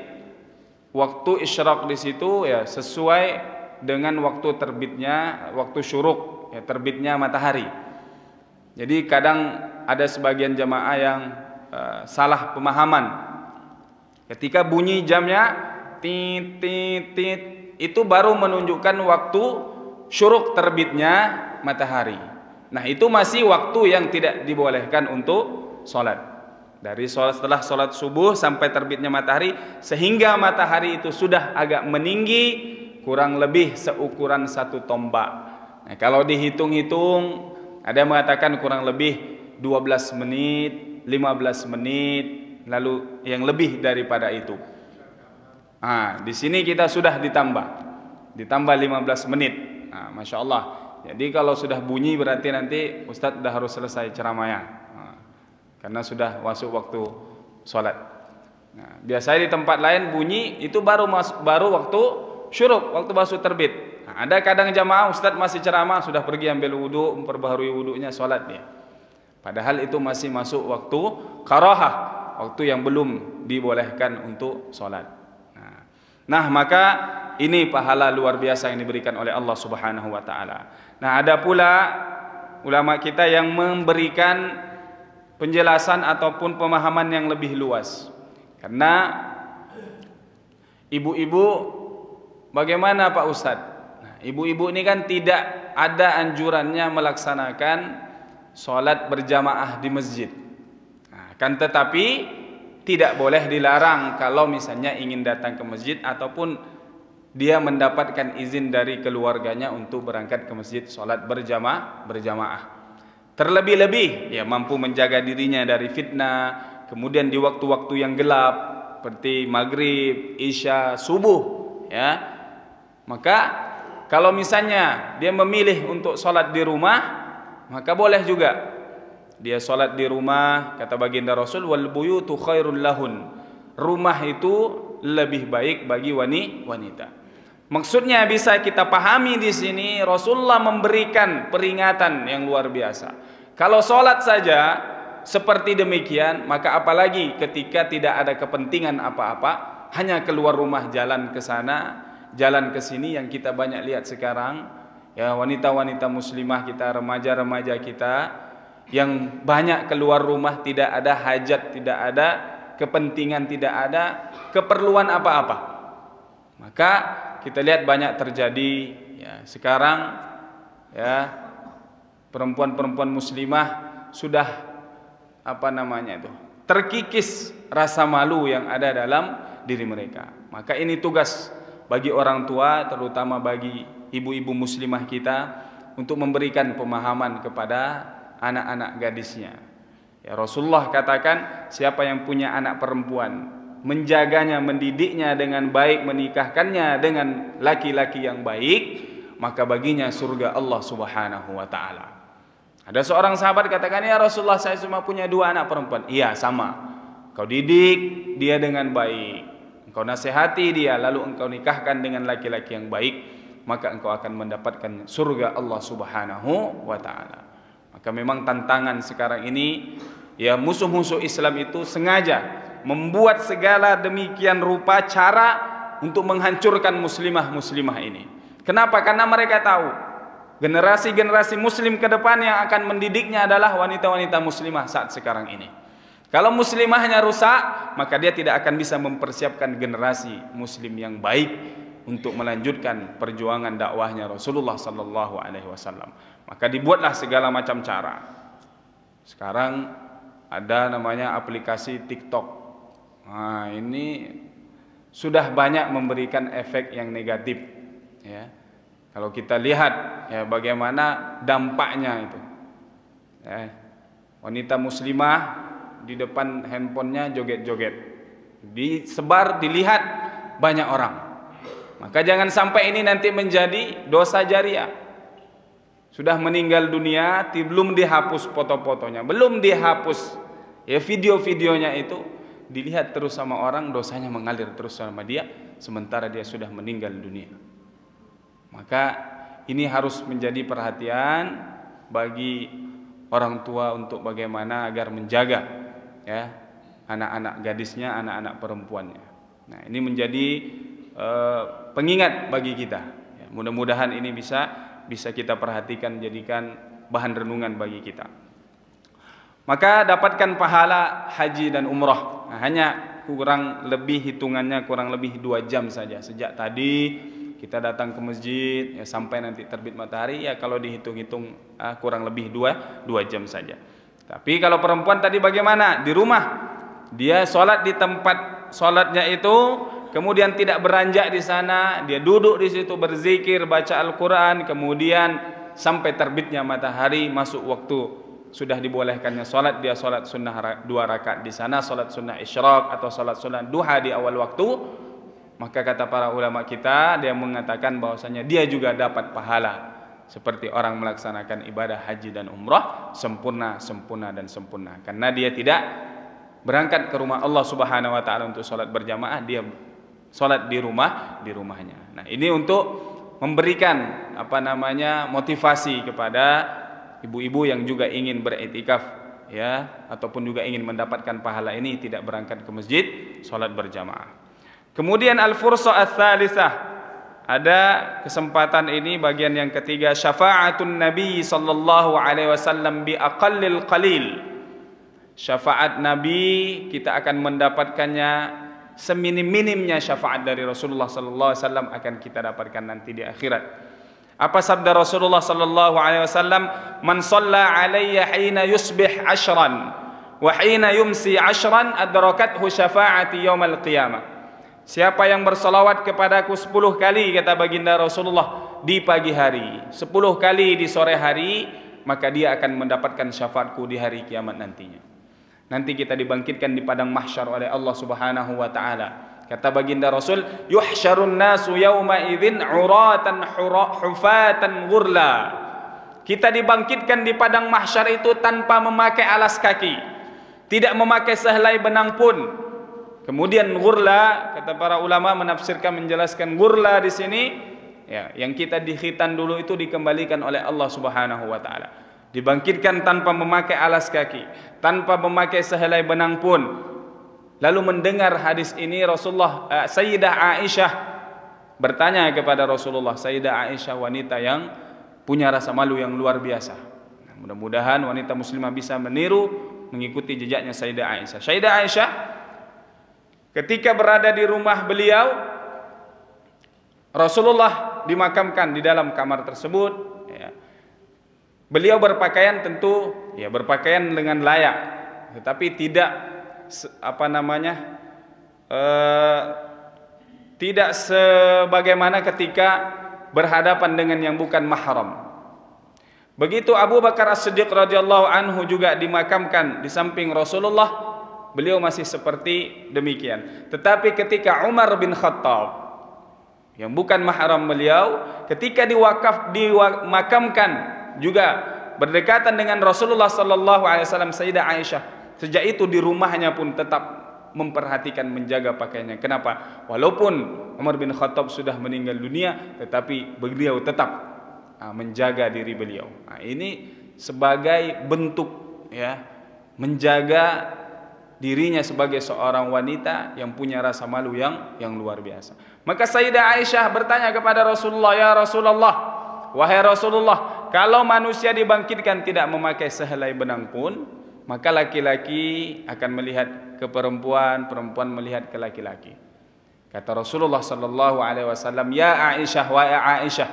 waktu isyraq di situ ya sesuai dengan waktu terbitnya, waktu syuruk, ya, terbitnya matahari. Jadi kadang ada sebagian jamaah yang salah pemahaman. Ketika bunyi jamnya tit tit tit, itu baru menunjukkan waktu syuruk terbitnya matahari. Nah, itu masih waktu yang tidak dibolehkan untuk sholat. Dari setelah sholat subuh sampai terbitnya matahari, sehingga matahari itu sudah agak meninggi, kurang lebih seukuran 1 tombak. Nah, kalau dihitung-hitung, ada yang mengatakan kurang lebih 12 menit, 15 menit, lalu yang lebih daripada itu. Nah, di sini kita sudah ditambah 15 menit. Nah, Masya Allah. Jadi kalau sudah bunyi berarti nanti Ustadz sudah harus selesai ceramahnya, karena sudah masuk waktu sholat. Nah, biasanya di tempat lain bunyi itu baru waktu syuruk, waktu masuk terbit. Nah, ada kadang jamaah Ustadz masih ceramah, sudah pergi ambil wudhu, memperbaharui wudhunya, sholat dia. Padahal itu masih masuk waktu karahah, waktu yang belum dibolehkan untuk sholat. Nah, maka ini pahala luar biasa yang diberikan oleh Allah Subhanahu wa taala. Nah, ada pula ulama kita yang memberikan penjelasan ataupun pemahaman yang lebih luas. Karena ibu-ibu bagaimana Pak Ustadz? Nah, ibu-ibu ini kan tidak ada anjurannya melaksanakan sholat berjamaah di masjid. Nah, kan tetapi tidak boleh dilarang kalau misalnya ingin datang ke masjid ataupun dia mendapatkan izin dari keluarganya untuk berangkat ke masjid sholat berjamaah. Terlebih-lebih ya mampu menjaga dirinya dari fitnah, kemudian di waktu-waktu yang gelap seperti maghrib, isya, subuh, ya. Maka kalau misalnya dia memilih untuk sholat di rumah, maka boleh juga dia sholat di rumah. Kata baginda Rasul, wal buyutu khairul lahun, rumah itu lebih baik bagi wanita. Maksudnya bisa kita pahami di sini Rasulullah memberikan peringatan yang luar biasa. Kalau sholat saja seperti demikian, maka apalagi ketika tidak ada kepentingan apa-apa, hanya keluar rumah jalan ke sana, jalan ke sini, yang kita banyak lihat sekarang, ya, wanita-wanita muslimah kita, remaja-remaja kita yang banyak keluar rumah, tidak ada hajat, tidak ada kepentingan, tidak ada keperluan apa-apa. Maka kita lihat banyak terjadi ya sekarang, ya, perempuan-perempuan muslimah sudah terkikis rasa malu yang ada dalam diri mereka. Maka ini tugas bagi orang tua, terutama bagi ibu-ibu muslimah kita, untuk memberikan pemahaman kepada anak-anak gadisnya. Ya, Rasulullah katakan, siapa yang punya anak perempuan, menjaganya, mendidiknya dengan baik, menikahkannya dengan laki-laki yang baik, maka baginya surga Allah Subhanahu wa taala. Ada seorang sahabat katakan, ya Rasulullah, saya cuma punya 2 anak perempuan. Iya, sama. Kau didik dia dengan baik, engkau nasihati dia, lalu engkau nikahkan dengan laki-laki yang baik, maka engkau akan mendapatkan surga Allah Subhanahu wa taala. Maka memang tantangan sekarang ini, ya, musuh-musuh Islam itu sengaja membuat segala demikian rupa cara untuk menghancurkan muslimah-muslimah ini. Kenapa? Karena mereka tahu Generasi-generasi muslim ke depan yang akan mendidiknya adalah wanita-wanita muslimah saat sekarang ini. Kalau muslimahnya rusak, maka dia tidak akan bisa mempersiapkan generasi muslim yang baik untuk melanjutkan perjuangan dakwahnya Rasulullah sallallahu alaihi wasallam. Maka dibuatlah segala macam cara. Sekarang ada namanya aplikasi TikTok. Nah, ini sudah banyak memberikan efek yang negatif, ya. Kalau kita lihat ya bagaimana dampaknya itu. Ya, wanita muslimah di depan handphonenya joget-joget. Disebar, dilihat banyak orang. Maka jangan sampai ini nanti menjadi dosa jariah. Sudah meninggal dunia, belum dihapus foto-fotonya, belum dihapus ya video-videonya itu, dilihat terus sama orang, dosanya mengalir terus sama dia, sementara dia sudah meninggal dunia. Maka ini harus menjadi perhatian bagi orang tua untuk bagaimana agar menjaga ya anak-anak gadisnya, anak-anak perempuannya. Nah, ini menjadi pengingat bagi kita. Ya, mudah-mudahan ini bisa kita perhatikan, jadikan bahan renungan bagi kita. Maka dapatkan pahala haji dan umrah. Nah, hanya kurang lebih hitungannya kurang lebih 2 jam saja. Sejak tadi kita datang ke masjid ya, sampai nanti terbit matahari ya kalau dihitung-hitung kurang lebih 2 jam saja. Tapi kalau perempuan tadi bagaimana? Di rumah dia sholat di tempat sholatnya itu, kemudian tidak beranjak di sana, dia duduk di situ berzikir, baca Al-Quran, kemudian sampai terbitnya matahari, masuk waktu sudah dibolehkannya sholat, dia sholat sunnah 2 rakaat di sana, sholat sunnah isyraq atau sholat sunnah duha di awal waktu. Maka kata para ulama kita, dia mengatakan bahwasanya dia juga dapat pahala seperti orang melaksanakan ibadah haji dan umrah sempurna dan sempurna. Karena dia tidak berangkat ke rumah Allah Subhanahu wa taala untuk salat berjamaah, dia salat di rumahnya. Nah, ini untuk memberikan motivasi kepada ibu-ibu yang juga ingin beriktikaf ya, ataupun juga ingin mendapatkan pahala ini, tidak berangkat ke masjid, salat berjamaah. Kemudian al-fursah ats-tsalisah, ada kesempatan ini bagian yang ketiga, syafa'atun Nabi sallallahu alaihi wasallam bi aqallil qalil. Syafaat Nabi kita akan mendapatkannya, seminim-minimnya syafaat dari Rasulullah sallallahu alaihi wasallam akan kita dapatkan nanti di akhirat. Apa sabda Rasulullah sallallahu alaihi wasallam? Man shalla alayya hina yusbih 'ashran wa hina yumsi 'ashran adrakathu syafa'ati yaumal qiyamah. Siapa yang bersalawat kepadaku 10 kali, kata baginda Rasulullah, di pagi hari, 10 kali di sore hari, maka dia akan mendapatkan syafaatku di hari kiamat nantinya. Nanti kita dibangkitkan di padang mahsyar oleh Allah Subhanahu wa taala. Kata baginda Rasul, yuhsyarun nasu yauma idzin 'uratan hufatan ghurla. Kita dibangkitkan di padang mahsyar itu tanpa memakai alas kaki, tidak memakai sehelai benang pun. Kemudian ghurla, kata para ulama menafsirkan, menjelaskan ghurla di sini ya, yang kita dikhitan dulu itu dikembalikan oleh Allah Subhanahu wa taala. Dibangkitkan tanpa memakai alas kaki, tanpa memakai sehelai benang pun. Lalu mendengar hadis ini Rasulullah, Sayyidah Aisyah bertanya kepada Rasulullah. Sayyidah Aisyah wanita yang punya rasa malu yang luar biasa. Nah, mudah-mudahan wanita muslimah bisa meniru, mengikuti jejaknya Sayyidah Aisyah. Sayyidah Aisyah ketika berada di rumah beliau, Rasulullah dimakamkan di dalam kamar tersebut ya. Beliau berpakaian tentu ya berpakaian dengan layak, tetapi tidak tidak sebagaimana ketika berhadapan dengan yang bukan mahram. Begitu Abu Bakar As-Siddiq radhiyallahu anhu juga dimakamkan di samping Rasulullah, beliau masih seperti demikian. Tetapi ketika Umar bin Khattab yang bukan mahram beliau, ketika dimakamkan juga berdekatan dengan Rasulullah sallallahu alaihi wasallam, Sayyidah Aisyah sejak itu di rumahnya pun tetap memperhatikan, menjaga pakaiannya. Kenapa? Walaupun Umar bin Khattab sudah meninggal dunia, tetapi beliau tetap menjaga diri beliau. Nah, ini sebagai bentuk ya menjaga dirinya sebagai seorang wanita yang punya rasa malu yang luar biasa. Maka Sayyidah Aisyah bertanya kepada Rasulullah, "Ya Rasulullah, wahai Rasulullah, kalau manusia dibangkitkan tidak memakai sehelai benang pun, maka laki-laki akan melihat ke perempuan, perempuan melihat ke laki-laki. Kata Rasulullah sallallahu alaihi wasallam, ya Aisyah, wa Aisyah,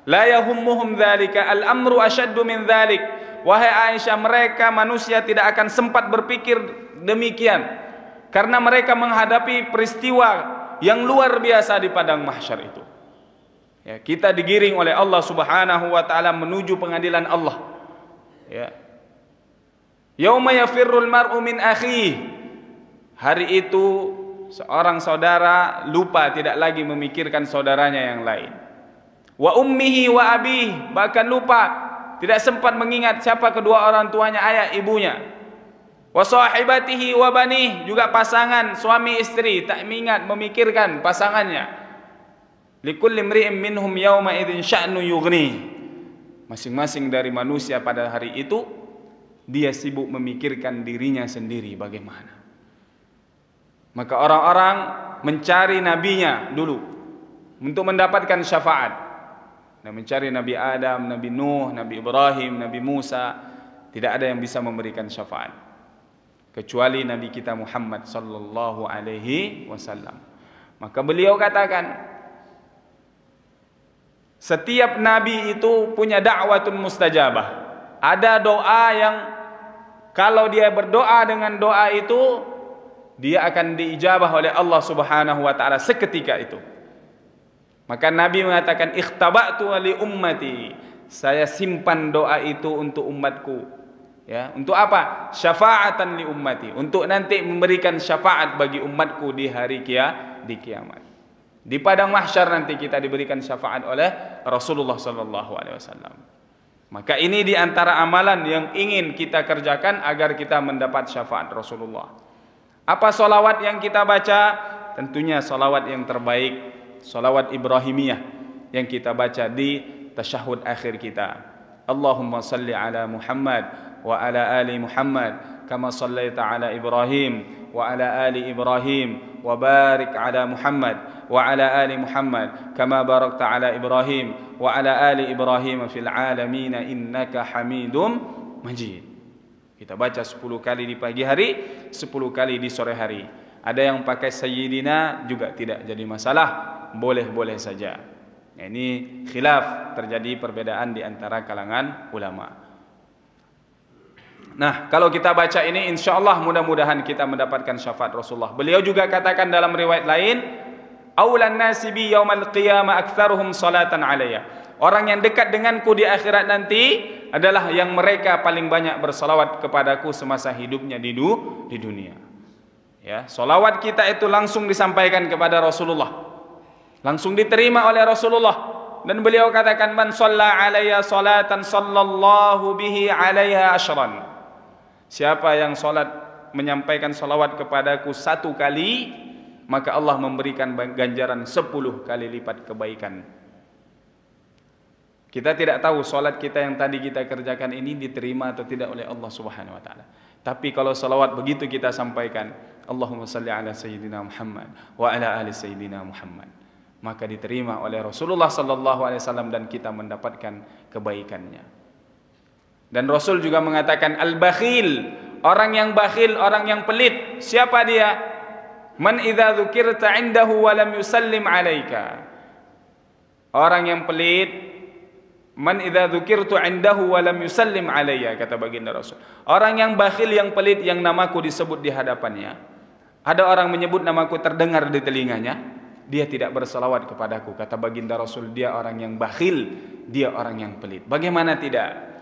la yahummuhum dzalika, al-amru ashaddu min dzalik. Wahai Aisyah, mereka manusia tidak akan sempat berpikir demikian, karena mereka menghadapi peristiwa yang luar biasa di padang mahsyar itu. Ya, kita digiring oleh Allah Subhanahu wa taala menuju pengadilan Allah. Ya. Yauma yafirrul mar'u min akhihi. Hari itu seorang saudara lupa, tidak lagi memikirkan saudaranya yang lain. Wa ummihi wa abihi, bahkan lupa, tidak sempat mengingat siapa kedua orang tuanya, ayah ibunya. Wa sahibatihi wa banihi, juga pasangan suami istri, tak mengingat memikirkan pasangannya. Likulli imri'in minhum yawma idzin sya'nu yughni. Masing-masing dari manusia pada hari itu dia sibuk memikirkan dirinya sendiri bagaimana. Maka orang-orang mencari nabinya dulu untuk mendapatkan syafaat. Dan mencari Nabi Adam, Nabi Nuh, Nabi Ibrahim, Nabi Musa, tidak ada yang bisa memberikan syafaat kecuali Nabi kita Muhammad sallallahu alaihi wasallam. Maka beliau katakan, setiap nabi itu punya da'watun mustajabah. Ada doa yang kalau dia berdoa dengan doa itu, dia akan diijabah oleh Allah Subhanahu wa taala seketika itu. Maka Nabi mengatakan, ikhtaba'tu li ummati, saya simpan doa itu untuk umatku. Ya, untuk apa? Syafa'atan li ummati, untuk nanti memberikan syafaat bagi umatku di hari kiamat. Di padang mahsyar nanti kita diberikan syafaat oleh Rasulullah sallallahu alaihi wasallam. Maka ini di antara amalan yang ingin kita kerjakan agar kita mendapat syafaat Rasulullah. Apa salawat yang kita baca? Tentunya salawat yang terbaik, salawat Ibrahimiyah yang kita baca di tasyahud akhir kita. Allahumma salli ala Muhammad wa ala ali Muhammad kama sallaita ala Ibrahim wa ala ali Ibrahim wa barik ala Muhammad wa ala ali Muhammad kama barakta ala Ibrahim wa ala ali Ibrahim fil alamin innaka Hamidum Majid. Kita baca 10 kali di pagi hari, 10 kali di sore hari. Ada yang pakai sayyidina juga tidak jadi masalah, boleh-boleh saja. Ini khilaf, terjadi perbedaan di antara kalangan ulama. Nah, kalau kita baca ini, insyaallah mudah-mudahan kita mendapatkan syafaat Rasulullah. Beliau juga katakan dalam riwayat lain, aulan nasi bi yaumal qiyamah aktsaruhum salatan alayya. Orang yang dekat denganku di akhirat nanti adalah yang mereka paling banyak bersalawat kepadaku semasa hidupnya di dunia. Ya, salawat kita itu langsung disampaikan kepada Rasulullah, langsung diterima oleh Rasulullah. Dan beliau katakan, man shalla alayya salatan sallallahu bihi alaiha asyran. Siapa yang salat menyampaikan salawat kepadaku 1 kali, maka Allah memberikan ganjaran 10 kali lipat kebaikan. Kita tidak tahu salat kita yang tadi kita kerjakan ini diterima atau tidak oleh Allah Subhanahu wa taala. Tapi kalau salawat begitu kita sampaikan, Allahumma salli ala sayyidina Muhammad wa ala ali sayyidina Muhammad, maka diterima oleh Rasulullah sallallahu alaihi wasallam dan kita mendapatkan kebaikannya. Dan Rasul juga mengatakan, al-bakhil, orang yang bakhil, orang yang pelit, siapa dia? Man idza dzukirta indahu wa lam yusallim alaika. Orang yang pelit, man idza dzukirtu indahu wa lam yusallim alayya, kata baginda Rasul. Orang yang bakhil, yang pelit, yang namaku disebut di hadapannya, ada orang menyebut namaku terdengar di telinganya, dia tidak bersalawat kepadaku, kata baginda Rasul, dia orang yang bakhil, dia orang yang pelit. Bagaimana tidak?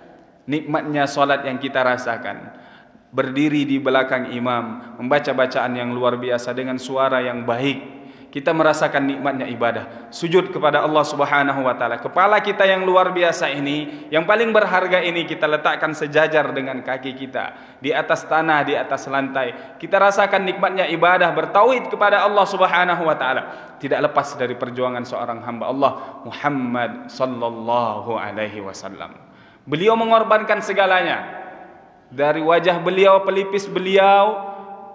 Nikmatnya salat yang kita rasakan, berdiri di belakang imam, membaca bacaan yang luar biasa dengan suara yang baik, kita merasakan nikmatnya ibadah. Sujud kepada Allah Subhanahu wa taala, kepala kita yang luar biasa ini, yang paling berharga ini, kita letakkan sejajar dengan kaki kita di atas tanah, di atas lantai. Kita rasakan nikmatnya ibadah, bertauhid kepada Allah Subhanahu wa taala. Tidak lepas dari perjuangan seorang hamba Allah, Muhammad sallallahu alaihi wasallam. Beliau mengorbankan segalanya. Dari wajah beliau, pelipis beliau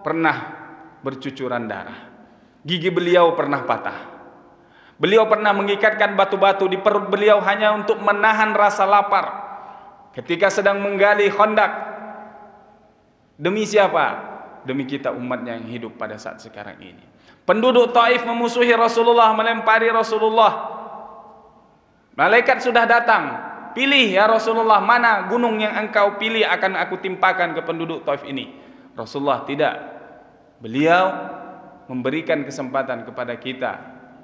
pernah bercucuran darah, gigi beliau pernah patah. Beliau pernah mengikatkan batu-batu di perut beliau hanya untuk menahan rasa lapar ketika sedang menggali Khandaq. Demi siapa? Demi kita umatnya yang hidup pada saat sekarang ini. Penduduk Taif memusuhi Rasulullah, melempari Rasulullah. Malaikat sudah datang, pilih ya Rasulullah, mana gunung yang engkau pilih akan aku timpakan ke penduduk Taif ini. Rasulullah tidak. Beliau memberikan kesempatan kepada kita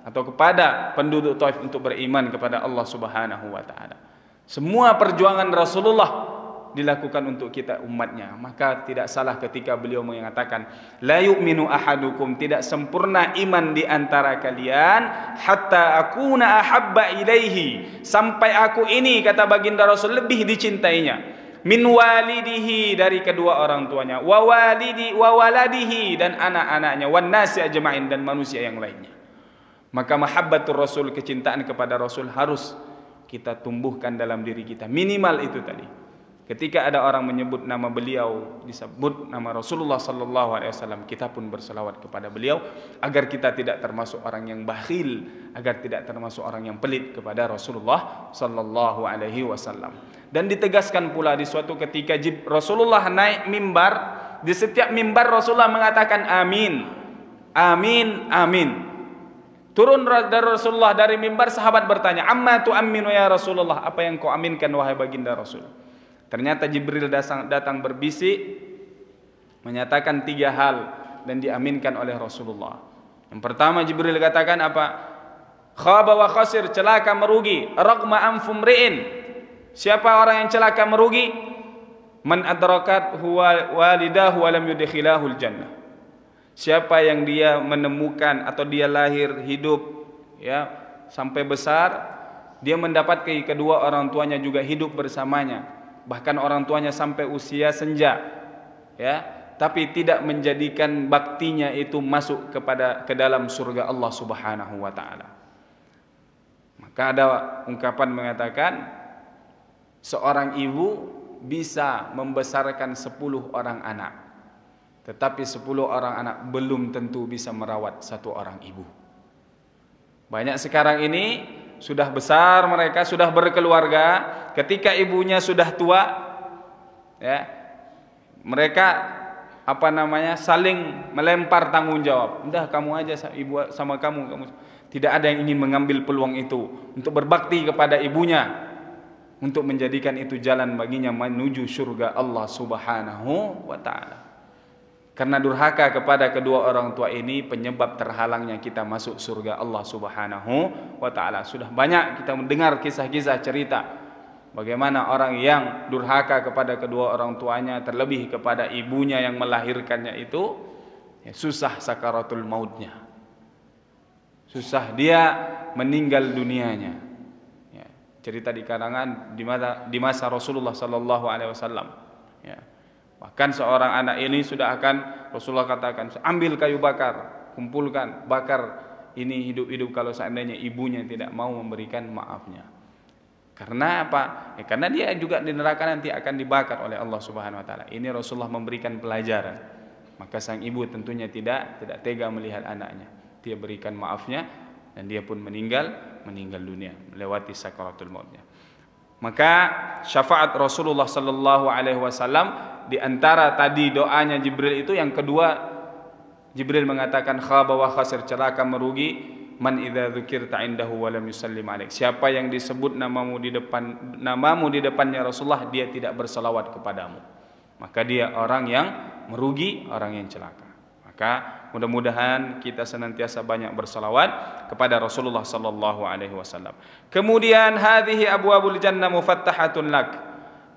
atau kepada penduduk Taif untuk beriman kepada Allah Subhanahu wa taala. Semua perjuangan Rasulullah dilakukan untuk kita umatnya. Maka tidak salah ketika beliau mengatakan, la yu'minu ahadukum, tidak sempurna iman di antara kalian hatta akuna ahabba ilaihi, sampai aku ini, kata baginda Rasul, lebih dicintainya, min walidihi, dari kedua orang tuanya, wa waladihi, dan anak-anaknya, wan nasi ajma'in, dan manusia yang lainnya. Maka mahabbatur Rasul, kecintaan kepada Rasul harus kita tumbuhkan dalam diri kita, minimal itu tadi. Ketika ada orang menyebut nama beliau, disebut nama Rasulullah sallallahu alaihi wasallam, kita pun berselawat kepada beliau agar kita tidak termasuk orang yang bakhil, agar tidak termasuk orang yang pelit kepada Rasulullah sallallahu alaihi wasallam. Dan ditegaskan pula di suatu ketika Rasulullah naik mimbar, di setiap mimbar Rasulullah mengatakan amin, amin, amin. Turun dari Rasulullah dari mimbar, sahabat bertanya, amma tu'amminu ya Rasulullah, apa yang kau aminkan wahai baginda Rasul? Ternyata Jibril datang berbisik menyatakan 3 hal dan diaminkan oleh Rasulullah. Yang pertama Jibril katakan apa? Khaba wa khasir, celaka merugi, raqma anfum ri'in. Siapa orang yang celaka merugi? Man adrakat huwa walidahu wa lam yudkhilahul jannah. Siapa yang dia menemukan atau dia lahir hidup ya sampai besar, dia mendapati kedua orang tuanya juga hidup bersamanya. Bahkan orang tuanya sampai usia senja, ya, tapi tidak menjadikan baktinya itu masuk ke dalam surga Allah Subhanahu wa taala. Maka ada ungkapan mengatakan seorang ibu bisa membesarkan 10 orang anak, tetapi 10 orang anak belum tentu bisa merawat 1 orang ibu. Banyak sekarang ini sudah besar mereka, sudah berkeluarga, ketika ibunya sudah tua, ya, mereka saling melempar tanggung jawab. Udah kamu aja, ibu sama kamu. Tidak ada yang ingin mengambil peluang itu untuk berbakti kepada ibunya, untuk menjadikan itu jalan baginya menuju surga Allah Subhanahu wa taala. Karena durhaka kepada kedua orang tua ini penyebab terhalangnya kita masuk surga Allah Subhanahu wa taala. Sudah banyak kita mendengar kisah-kisah cerita bagaimana orang yang durhaka kepada kedua orang tuanya, terlebih kepada ibunya yang melahirkannya itu, ya, susah sakaratul mautnya. Susah dia meninggal dunianya. Ya, cerita di karangan di masa Rasulullah sallallahu alaihi wasallam. Ya. Bahkan seorang anak ini sudah akan Rasulullah katakan, ambil kayu bakar, kumpulkan, bakar ini hidup-hidup kalau seandainya ibunya tidak mau memberikan maafnya. Karena apa? Ya, karena dia juga di neraka nanti akan dibakar oleh Allah Subhanahu wa taala. Ini Rasulullah memberikan pelajaran. Maka sang ibu tentunya tidak tega melihat anaknya. Dia berikan maafnya dan dia pun meninggal dunia, melewati sakaratul mautnya. Maka syafaat Rasulullah sallallahu alaihi wasallam di antara tadi doanya Jibril itu, yang kedua Jibril mengatakan khaba wa khasir, celaka merugi, man idza dzukirta indahu wa lam yusallim alaik. Siapa yang disebut namamu di depannya Rasulullah, dia tidak berselawat kepadamu, maka dia orang yang merugi, orang yang celaka. Maka mudah-mudahan kita senantiasa banyak bersalawat kepada Rasulullah sallallahu alaihi wasallam. Kemudian hadhihi abwabul jannah mufattahatun lak.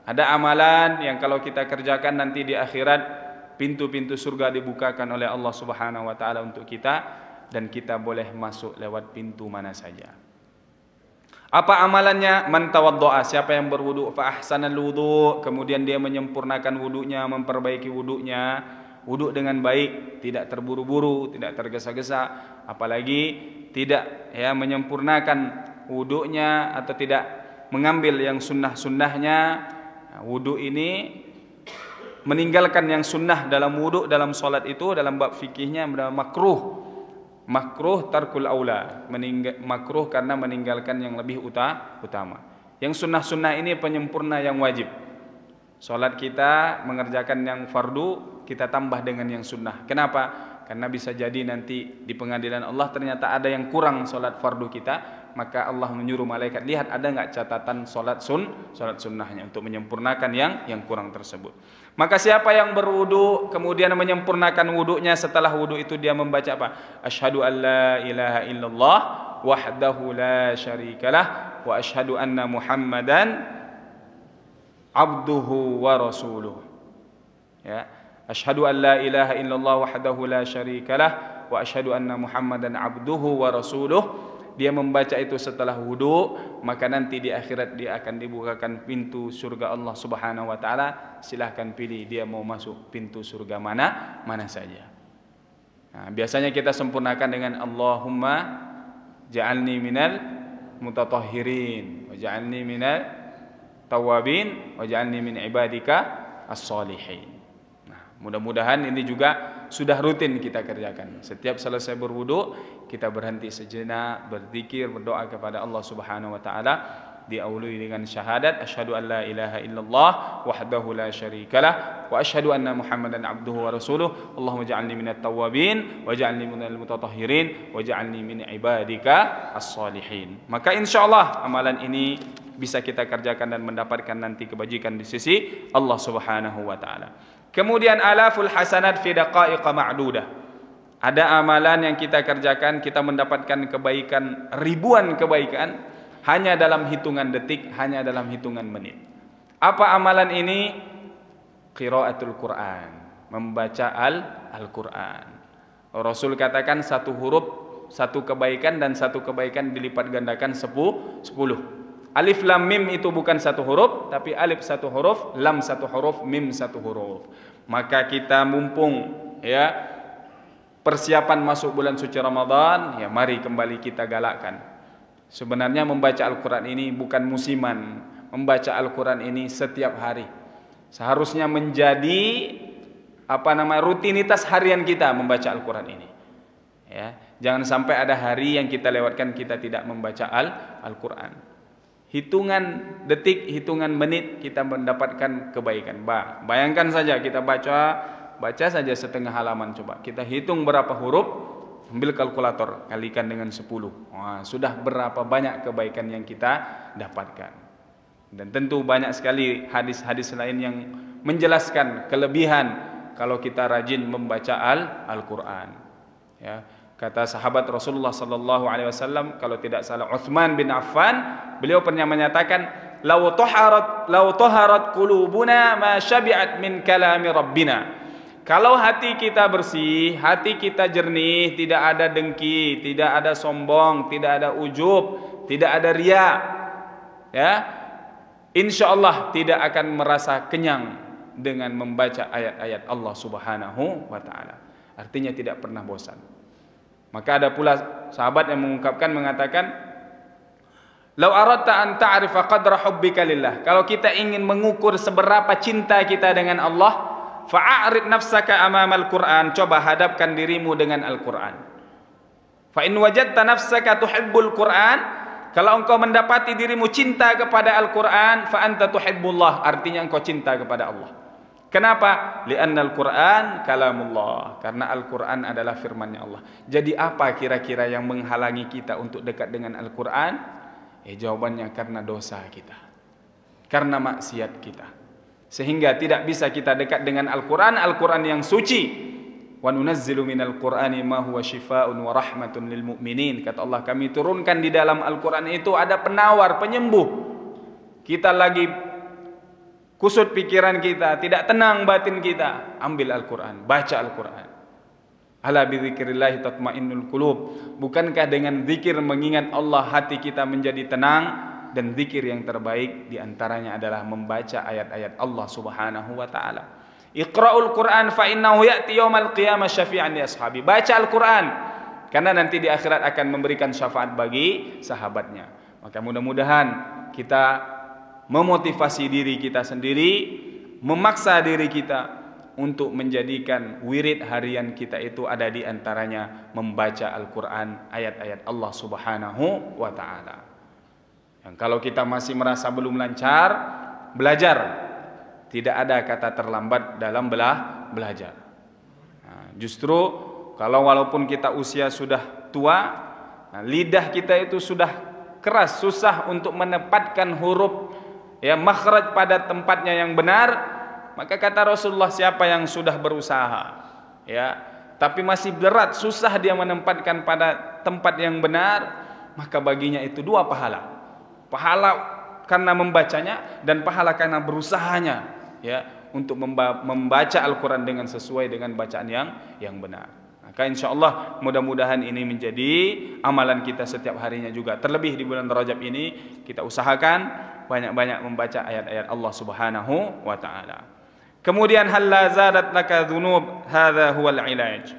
Ada amalan yang kalau kita kerjakan nanti di akhirat pintu-pintu surga dibukakan oleh Allah Subhanahu wa taala untuk kita, dan kita boleh masuk lewat pintu mana saja. Apa amalannya? Man tawaddoa, siapa yang berwudu fa ahsanal wudu, kemudian dia menyempurnakan wudunya, memperbaiki wudunya, wudu dengan baik, tidak terburu-buru, tidak tergesa-gesa, apalagi tidak menyempurnakan wudunya atau tidak mengambil yang sunnah-sunnahnya. Nah, wudu ini meninggalkan yang sunnah dalam wudu, dalam sholat itu dalam bab fikihnya adalah makruh. Makruh tarkul aula, makruh karena meninggalkan yang lebih utama. Yang sunnah-sunnah ini penyempurna yang wajib. Salat kita mengerjakan yang fardu, kita tambah dengan yang sunnah. Kenapa? Karena bisa jadi nanti di pengadilan Allah ternyata ada yang kurang salat fardu kita, maka Allah menyuruh malaikat, lihat ada enggak catatan salat sunnahnya untuk menyempurnakan yang kurang tersebut. Maka siapa yang berwudu kemudian menyempurnakan wudunya, setelah wudu itu dia membaca apa? Asyhadu an la ilaha illallah wahdahu la syarikalah wa asyhadu anna Muhammadan abduhu wa rasuluh. Ya, asyhadu an la ilaha illallah wahdahu la syarikalah wa asyhadu anna Muhammadan abduhu wa rasuluh. Dia membaca itu setelah wudu, maka nanti di akhirat dia akan dibukakan pintu surga Allah Subhanahu wa taala. Silahkan pilih dia mau masuk pintu surga mana saja. Nah, biasanya kita sempurnakan dengan Allahumma ja'alni minal mutatahhirin wa ja'alni minal tawabin wa ja'alni min ibadika as-salihin. Nah, mudah-mudahan ini juga sudah rutin kita kerjakan. Setiap selesai berwudu, kita berhenti sejenak, berzikir, berdoa kepada Allah Subhanahu wa taala, diawali dengan syahadat asyhadu an la ilaha illallah wahdahu la syarikalah wa asyhadu anna Muhammadan abduhu wa rasuluh. Allahumma ja'alni minat tawwabin wa ja'alni minal mutatahhirin wa ja'alni min ibadika as-salihin. Maka insyaallah amalan ini bisa kita kerjakan dan mendapatkan nanti kebajikan di sisi Allah Subhanahu wa taala. Kemudian alaful hasanat fi daqa'iqa ma'dudah. Ada amalan yang kita kerjakan, kita mendapatkan kebaikan, ribuan kebaikan hanya dalam hitungan detik, hanya dalam hitungan menit. Apa amalan ini? Qiraatul Quran, membaca Al-Quran. Rasul katakan satu huruf satu kebaikan, dan satu kebaikan dilipat gandakan 10. Alif lam mim itu bukan satu huruf, tapi alif satu huruf, lam satu huruf, mim satu huruf. Maka kita mumpung ya persiapan masuk bulan suci Ramadan, ya mari kembali kita galakkan. Sebenarnya membaca Al-Quran ini bukan musiman, membaca Al-Quran ini setiap hari. Seharusnya menjadi rutinitas harian kita membaca Al-Quran ini. Ya, jangan sampai ada hari yang kita lewatkan kita tidak membaca Al-Quran. Hitungan detik, hitungan menit kita mendapatkan kebaikan. Bayangkan saja kita baca saja setengah halaman, coba kita hitung berapa huruf, ambil kalkulator, kalikan dengan 10. Wah, sudah berapa banyak kebaikan yang kita dapatkan. Dan tentu banyak sekali hadis-hadis lain yang menjelaskan kelebihan kalau kita rajin membaca Al-Quran. Ya. Kata sahabat Rasulullah sallallahu alaihi wasallam, kalau tidak salah Utsman bin Affan, beliau pernah menyatakan, "Lau taharat qulubuna ma syabi'at min kalami rabbina." Kalau hati kita bersih, hati kita jernih, tidak ada dengki, tidak ada sombong, tidak ada ujub, tidak ada riya, ya, insyaallah tidak akan merasa kenyang dengan membaca ayat-ayat Allah Subhanahu wa taala. Artinya tidak pernah bosan. Maka ada pula sahabat yang mengatakan, "Lau aradta an ta'rifa qadra hubbika lillah." Kalau kita ingin mengukur seberapa cinta kita dengan Allah, fa'arid nafsaka amamal Qur'an, coba hadapkan dirimu dengan Al-Qur'an. Fa in wajadta nafsaka tuhibbul Qur'an, kalau engkau mendapati dirimu cinta kepada Al-Qur'an, fa anta tuhibbullah, artinya engkau cinta kepada Allah. Kenapa? Li'anna Al-Quran kalamullah. Karena Al-Quran adalah firman-Nya Allah. Jadi apa kira-kira yang menghalangi kita untuk dekat dengan Al-Quran? Jawabannya karena dosa kita, karena maksiat kita, sehingga tidak bisa kita dekat dengan Al-Quran. Al-Quran yang suci. Wa nunazzilu minal Qur'ani ma huwa syifaa'un wa rahmatun lil mu'minin. Kata Allah, kami turunkan di dalam Al-Quran itu ada penawar, penyembuh. Kita lagi kusut pikiran kita, tidak tenang batin kita, ambil Al-Quran, baca Al-Quran. Ala bidzikrillah tatmainnul qulub. Bukankah dengan zikir mengingat Allah hati kita menjadi tenang? Dan zikir yang terbaik diantaranya adalah membaca ayat-ayat Allah Subhanahu wa taala. Iqra'ul Quran fa innahu ya'ti yaumal qiyamah syafi'an li ashabi. Baca Al-Quran karena nanti di akhirat akan memberikan syafaat bagi sahabatnya. Maka mudah-mudahan kita memotivasi diri kita sendiri, memaksa diri kita untuk menjadikan wirid harian kita itu ada di antaranya membaca Al-Quran, ayat-ayat Allah Subhanahu wa Ta'ala. Yang kalau kita masih merasa belum lancar, belajar. Tidak ada kata terlambat dalam belajar. Nah, justru kalau walaupun kita usia sudah tua, lidah kita itu sudah keras, susah untuk menempatkan huruf ya makhraj pada tempatnya yang benar, maka kata Rasulullah, siapa yang sudah berusaha ya tapi masih berat, susah dia menempatkan pada tempat yang benar, maka baginya itu 2 pahala. Pahala karena membacanya dan pahala karena berusahanya ya untuk membaca Al-Quran dengan sesuai dengan bacaan yang benar. Maka insya Allah mudah-mudahan ini menjadi amalan kita setiap harinya juga. Terlebih di bulan Rajab ini kita usahakan banyak-banyak membaca ayat-ayat Allah Subhanahu wa Ta'ala. Kemudian hal la zadat laka dzunub hadza huwal ilaj.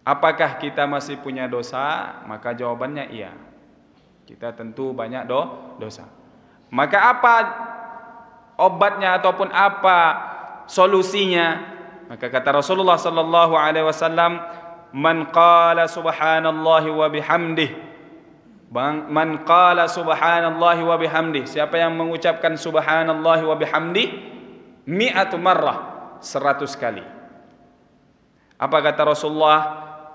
Apakah kita masih punya dosa? Maka jawabannya iya. Kita tentu banyak dosa. Maka apa obatnya ataupun apa solusinya? Maka kata Rasulullah sallallahu alaihi wasallam, man qala subhanallahi wa bihamdih. Man qala subhanallahi wa bihamdih. Siapa yang mengucapkan subhanallahi wa bihamdih mi'atu marrah, 100 kali. Apa kata Rasulullah?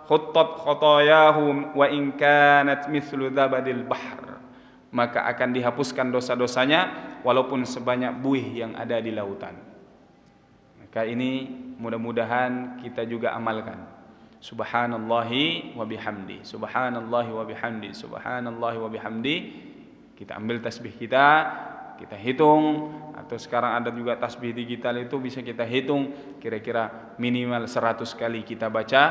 Khuttat khotayahu wa in kanat mithlu zabadil bahr. Maka akan dihapuskan dosa-dosanya walaupun sebanyak buih yang ada di lautan. Maka ini mudah-mudahan kita juga amalkan. Subhanallahi wa bihamdi, subhanallahi wa bihamdi, subhanallahi wa bihamdi. Kita ambil tasbih kita hitung, atau sekarang ada juga tasbih digital itu bisa kita hitung kira-kira minimal 100 kali kita baca,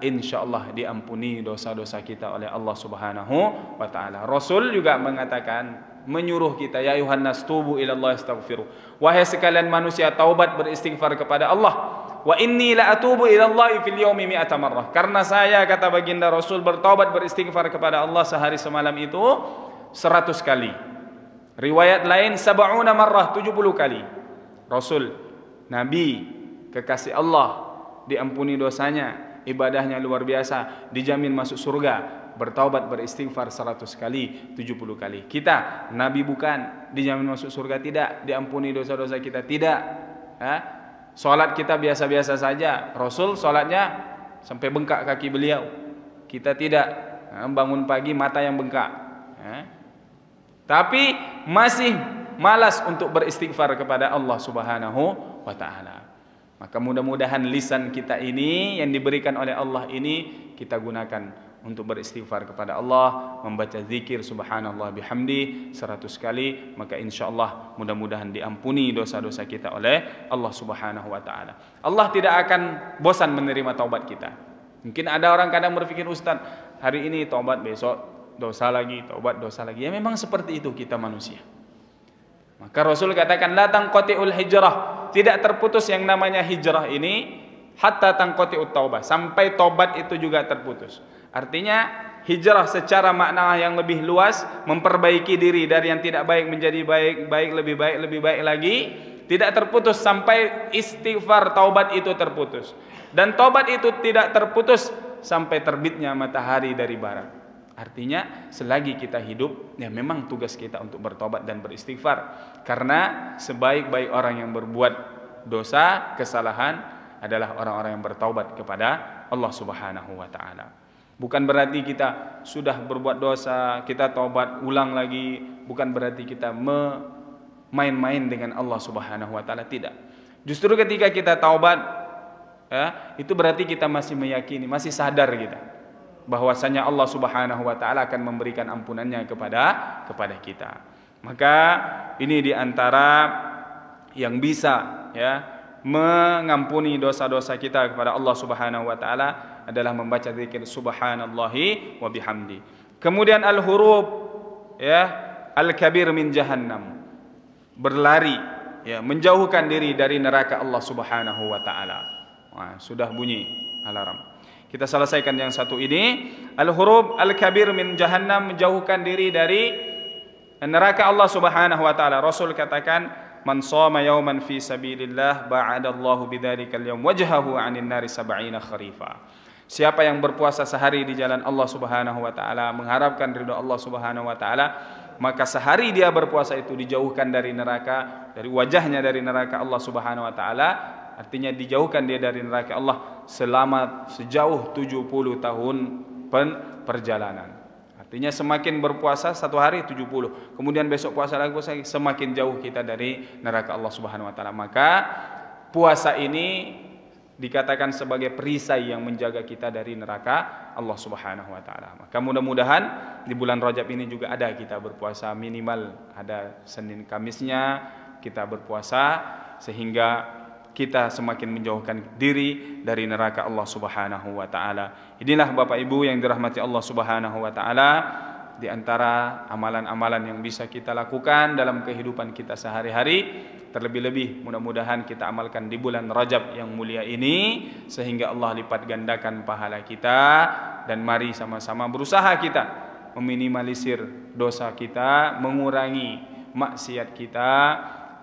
insyaallah diampuni dosa-dosa kita oleh Allah Subhanahu wa Ta'ala. Rasul juga mengatakan, menyuruh kita, ya ayuhan nas tubu ilallah astaghfiru, wahai sekalian manusia taubat beristighfar kepada Allah, wa inni la atubu ilallahi fil yaumi mi'ata marrah, karena saya, kata baginda Rasul, bertaubat beristighfar kepada Allah sehari semalam itu 100 kali. Riwayat lain 70 marrah, 70 kali. Rasul, Nabi, kekasih Allah, diampuni dosanya, ibadahnya luar biasa, dijamin masuk surga, bertaubat beristighfar 100 kali, 70 kali. Kita, Nabi bukan, dijamin masuk surga tidak, diampuni dosa-dosa kita tidak. Salat kita biasa-biasa saja. Rasul salatnya sampai bengkak kaki beliau. Kita tidak, bangun pagi mata yang bengkak. Tapi masih malas untuk beristighfar kepada Allah Subhanahu wa Ta'ala. Maka mudah-mudahan lisan kita ini yang diberikan oleh Allah ini kita gunakan untuk beristighfar kepada Allah, membaca zikir subhanallah bihamdi 100 kali, maka insyaallah mudah-mudahan diampuni dosa-dosa kita oleh Allah Subhanahu wa Ta'ala. Allah tidak akan bosan menerima taubat kita. Mungkin ada orang kadang berpikir, Ustaz, hari ini taubat, besok dosa lagi, taubat dosa lagi. Ya memang seperti itu kita manusia. Maka Rasul katakan la tanqati'ul hijrah, tidak terputus yang namanya hijrah ini hatta tanqati'ut taubah, sampai taubat itu juga terputus. Artinya hijrah secara makna yang lebih luas, memperbaiki diri dari yang tidak baik menjadi baik, lebih baik lagi, tidak terputus sampai istighfar taubat itu terputus. Dan taubat itu tidak terputus sampai terbitnya matahari dari barat. Artinya selagi kita hidup, ya memang tugas kita untuk bertobat dan beristighfar. Karena sebaik-baik orang yang berbuat dosa, kesalahan adalah orang-orang yang bertaubat kepada Allah Subhanahu wa Ta'ala. Bukan berarti kita sudah berbuat dosa, kita taubat ulang lagi. Bukan berarti kita main-main dengan Allah Subhanahu wa Ta'ala, tidak. Justru ketika kita taubat, ya, itu berarti kita masih meyakini, masih sadar kita bahwasanya Allah Subhanahu wa Ta'ala akan memberikan ampunannya kepada kita. Maka ini diantara yang bisa ya mengampuni dosa-dosa kita kepada Allah Subhanahu wa Ta'ala adalah membaca zikir subhanallahi wa bihamdi. Kemudian al-hurub ya al-kabir min jahannam, berlari ya menjauhkan diri dari neraka Allah Subhanahu wa Ta'ala. Wah, sudah bunyi alarm. Kita selesaikan yang satu ini. Al-hurub al-kabir min jahannam, menjauhkan diri dari neraka Allah Subhanahu wa Ta'ala. Rasul katakan man shoma yawman fi sabilillah ba'adallahu bidzalikal yawm wajhahu 'anil nari 70 kharifa. Siapa yang berpuasa sehari di jalan Allah Subhanahu wa taala mengharapkan ridha Allah Subhanahu wa taala, maka sehari dia berpuasa itu dijauhkan dari neraka, dari wajahnya dari neraka Allah Subhanahu wa taala. Artinya dijauhkan dia dari neraka Allah selama sejauh 70 tahun perjalanan. Artinya semakin berpuasa satu hari 70, kemudian besok puasa lagi, semakin jauh kita dari neraka Allah Subhanahu wa taala. Maka puasa ini dikatakan sebagai perisai yang menjaga kita dari neraka Allah Subhanahu wa taala. Maka mudah-mudahan di bulan Rajab ini juga ada kita berpuasa, minimal ada Senin Kamisnya kita berpuasa, sehingga kita semakin menjauhkan diri dari neraka Allah Subhanahu wa taala. Inilah Bapak Ibu yang dirahmati Allah Subhanahu wa taala, di antara amalan-amalan yang bisa kita lakukan dalam kehidupan kita sehari-hari. Terlebih-lebih mudah-mudahan kita amalkan di bulan Rajab yang mulia ini, sehingga Allah lipat gandakan pahala kita. Dan mari sama-sama berusaha kita meminimalisir dosa kita, mengurangi maksiat kita,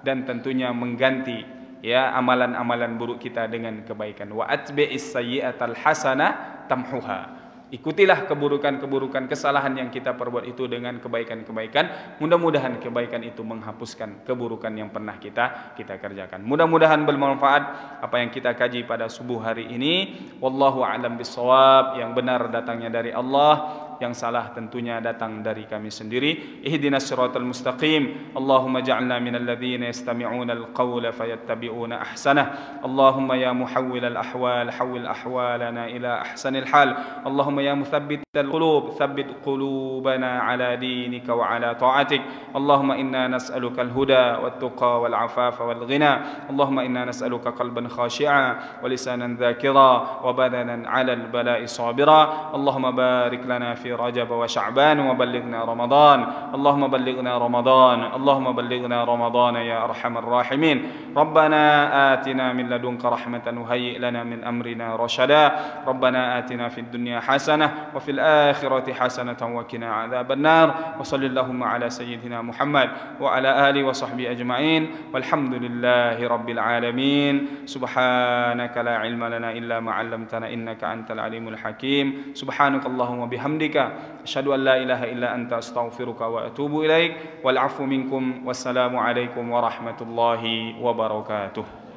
dan tentunya mengganti amalan-amalan buruk kita dengan kebaikan. Wa atbi'is sayyi'atal hasanah tamhuha. Ikutilah keburukan-keburukan, kesalahan yang kita perbuat itu dengan kebaikan-kebaikan. Mudah-mudahan kebaikan itu menghapuskan keburukan yang pernah kita kerjakan. Mudah-mudahan bermanfaat apa yang kita kaji pada subuh hari ini. Wallahu a'lam bissawab. Yang benar datangnya dari Allah, yang salah tentunya datang dari kami sendiri. Ihdinas siratal mustaqim. Allahumma ja'alna minal ladzina yastami'una al-qawla fayattabi'una ahsanah. Allahumma ya muhawwilal ahwal hawwil ahwalana ila ahsanil hal. Allahumma ya muthabbital qulub thabbit qulubana ala dinika wa ala ta'atik. Allahumma inna nas'aluka al-huda wat-tuqa wal-'afafa wal-ghina. Allahumma inna nas'aluka qalban khashi'a wa lisanan dhakira wa badanan 'ala al-bala'i sabira. Allahumma barik lana fi Rajab wa Sya'ban wa ballighna Ramadan. Allahumma ballighna Ramadan. Allahumma ballighna Ramadan ya arhamar rahimin. Rabbana atina min ladunka rahmatan wa hayyi' lana min amrina rashada. Rabbana atina fid dunya hasanah wa fil akhirati hasanatan wa qina adzaban nar. Wa sallallahu ala sayyidina Muhammad wa ala alihi wa sahbihi ajma'in. Walhamdulillahi rabbil alamin. Subhanaka la ilma lana illa ma 'allamtana innaka antal alimul hakim. Subhanakallahumma bihamdika asyhadu an la ilaha illa anta astaghfiruka wa atubu ilaik. Wal 'afwu minkum. Wassalamu alaikum warahmatullahi wabarakatuh.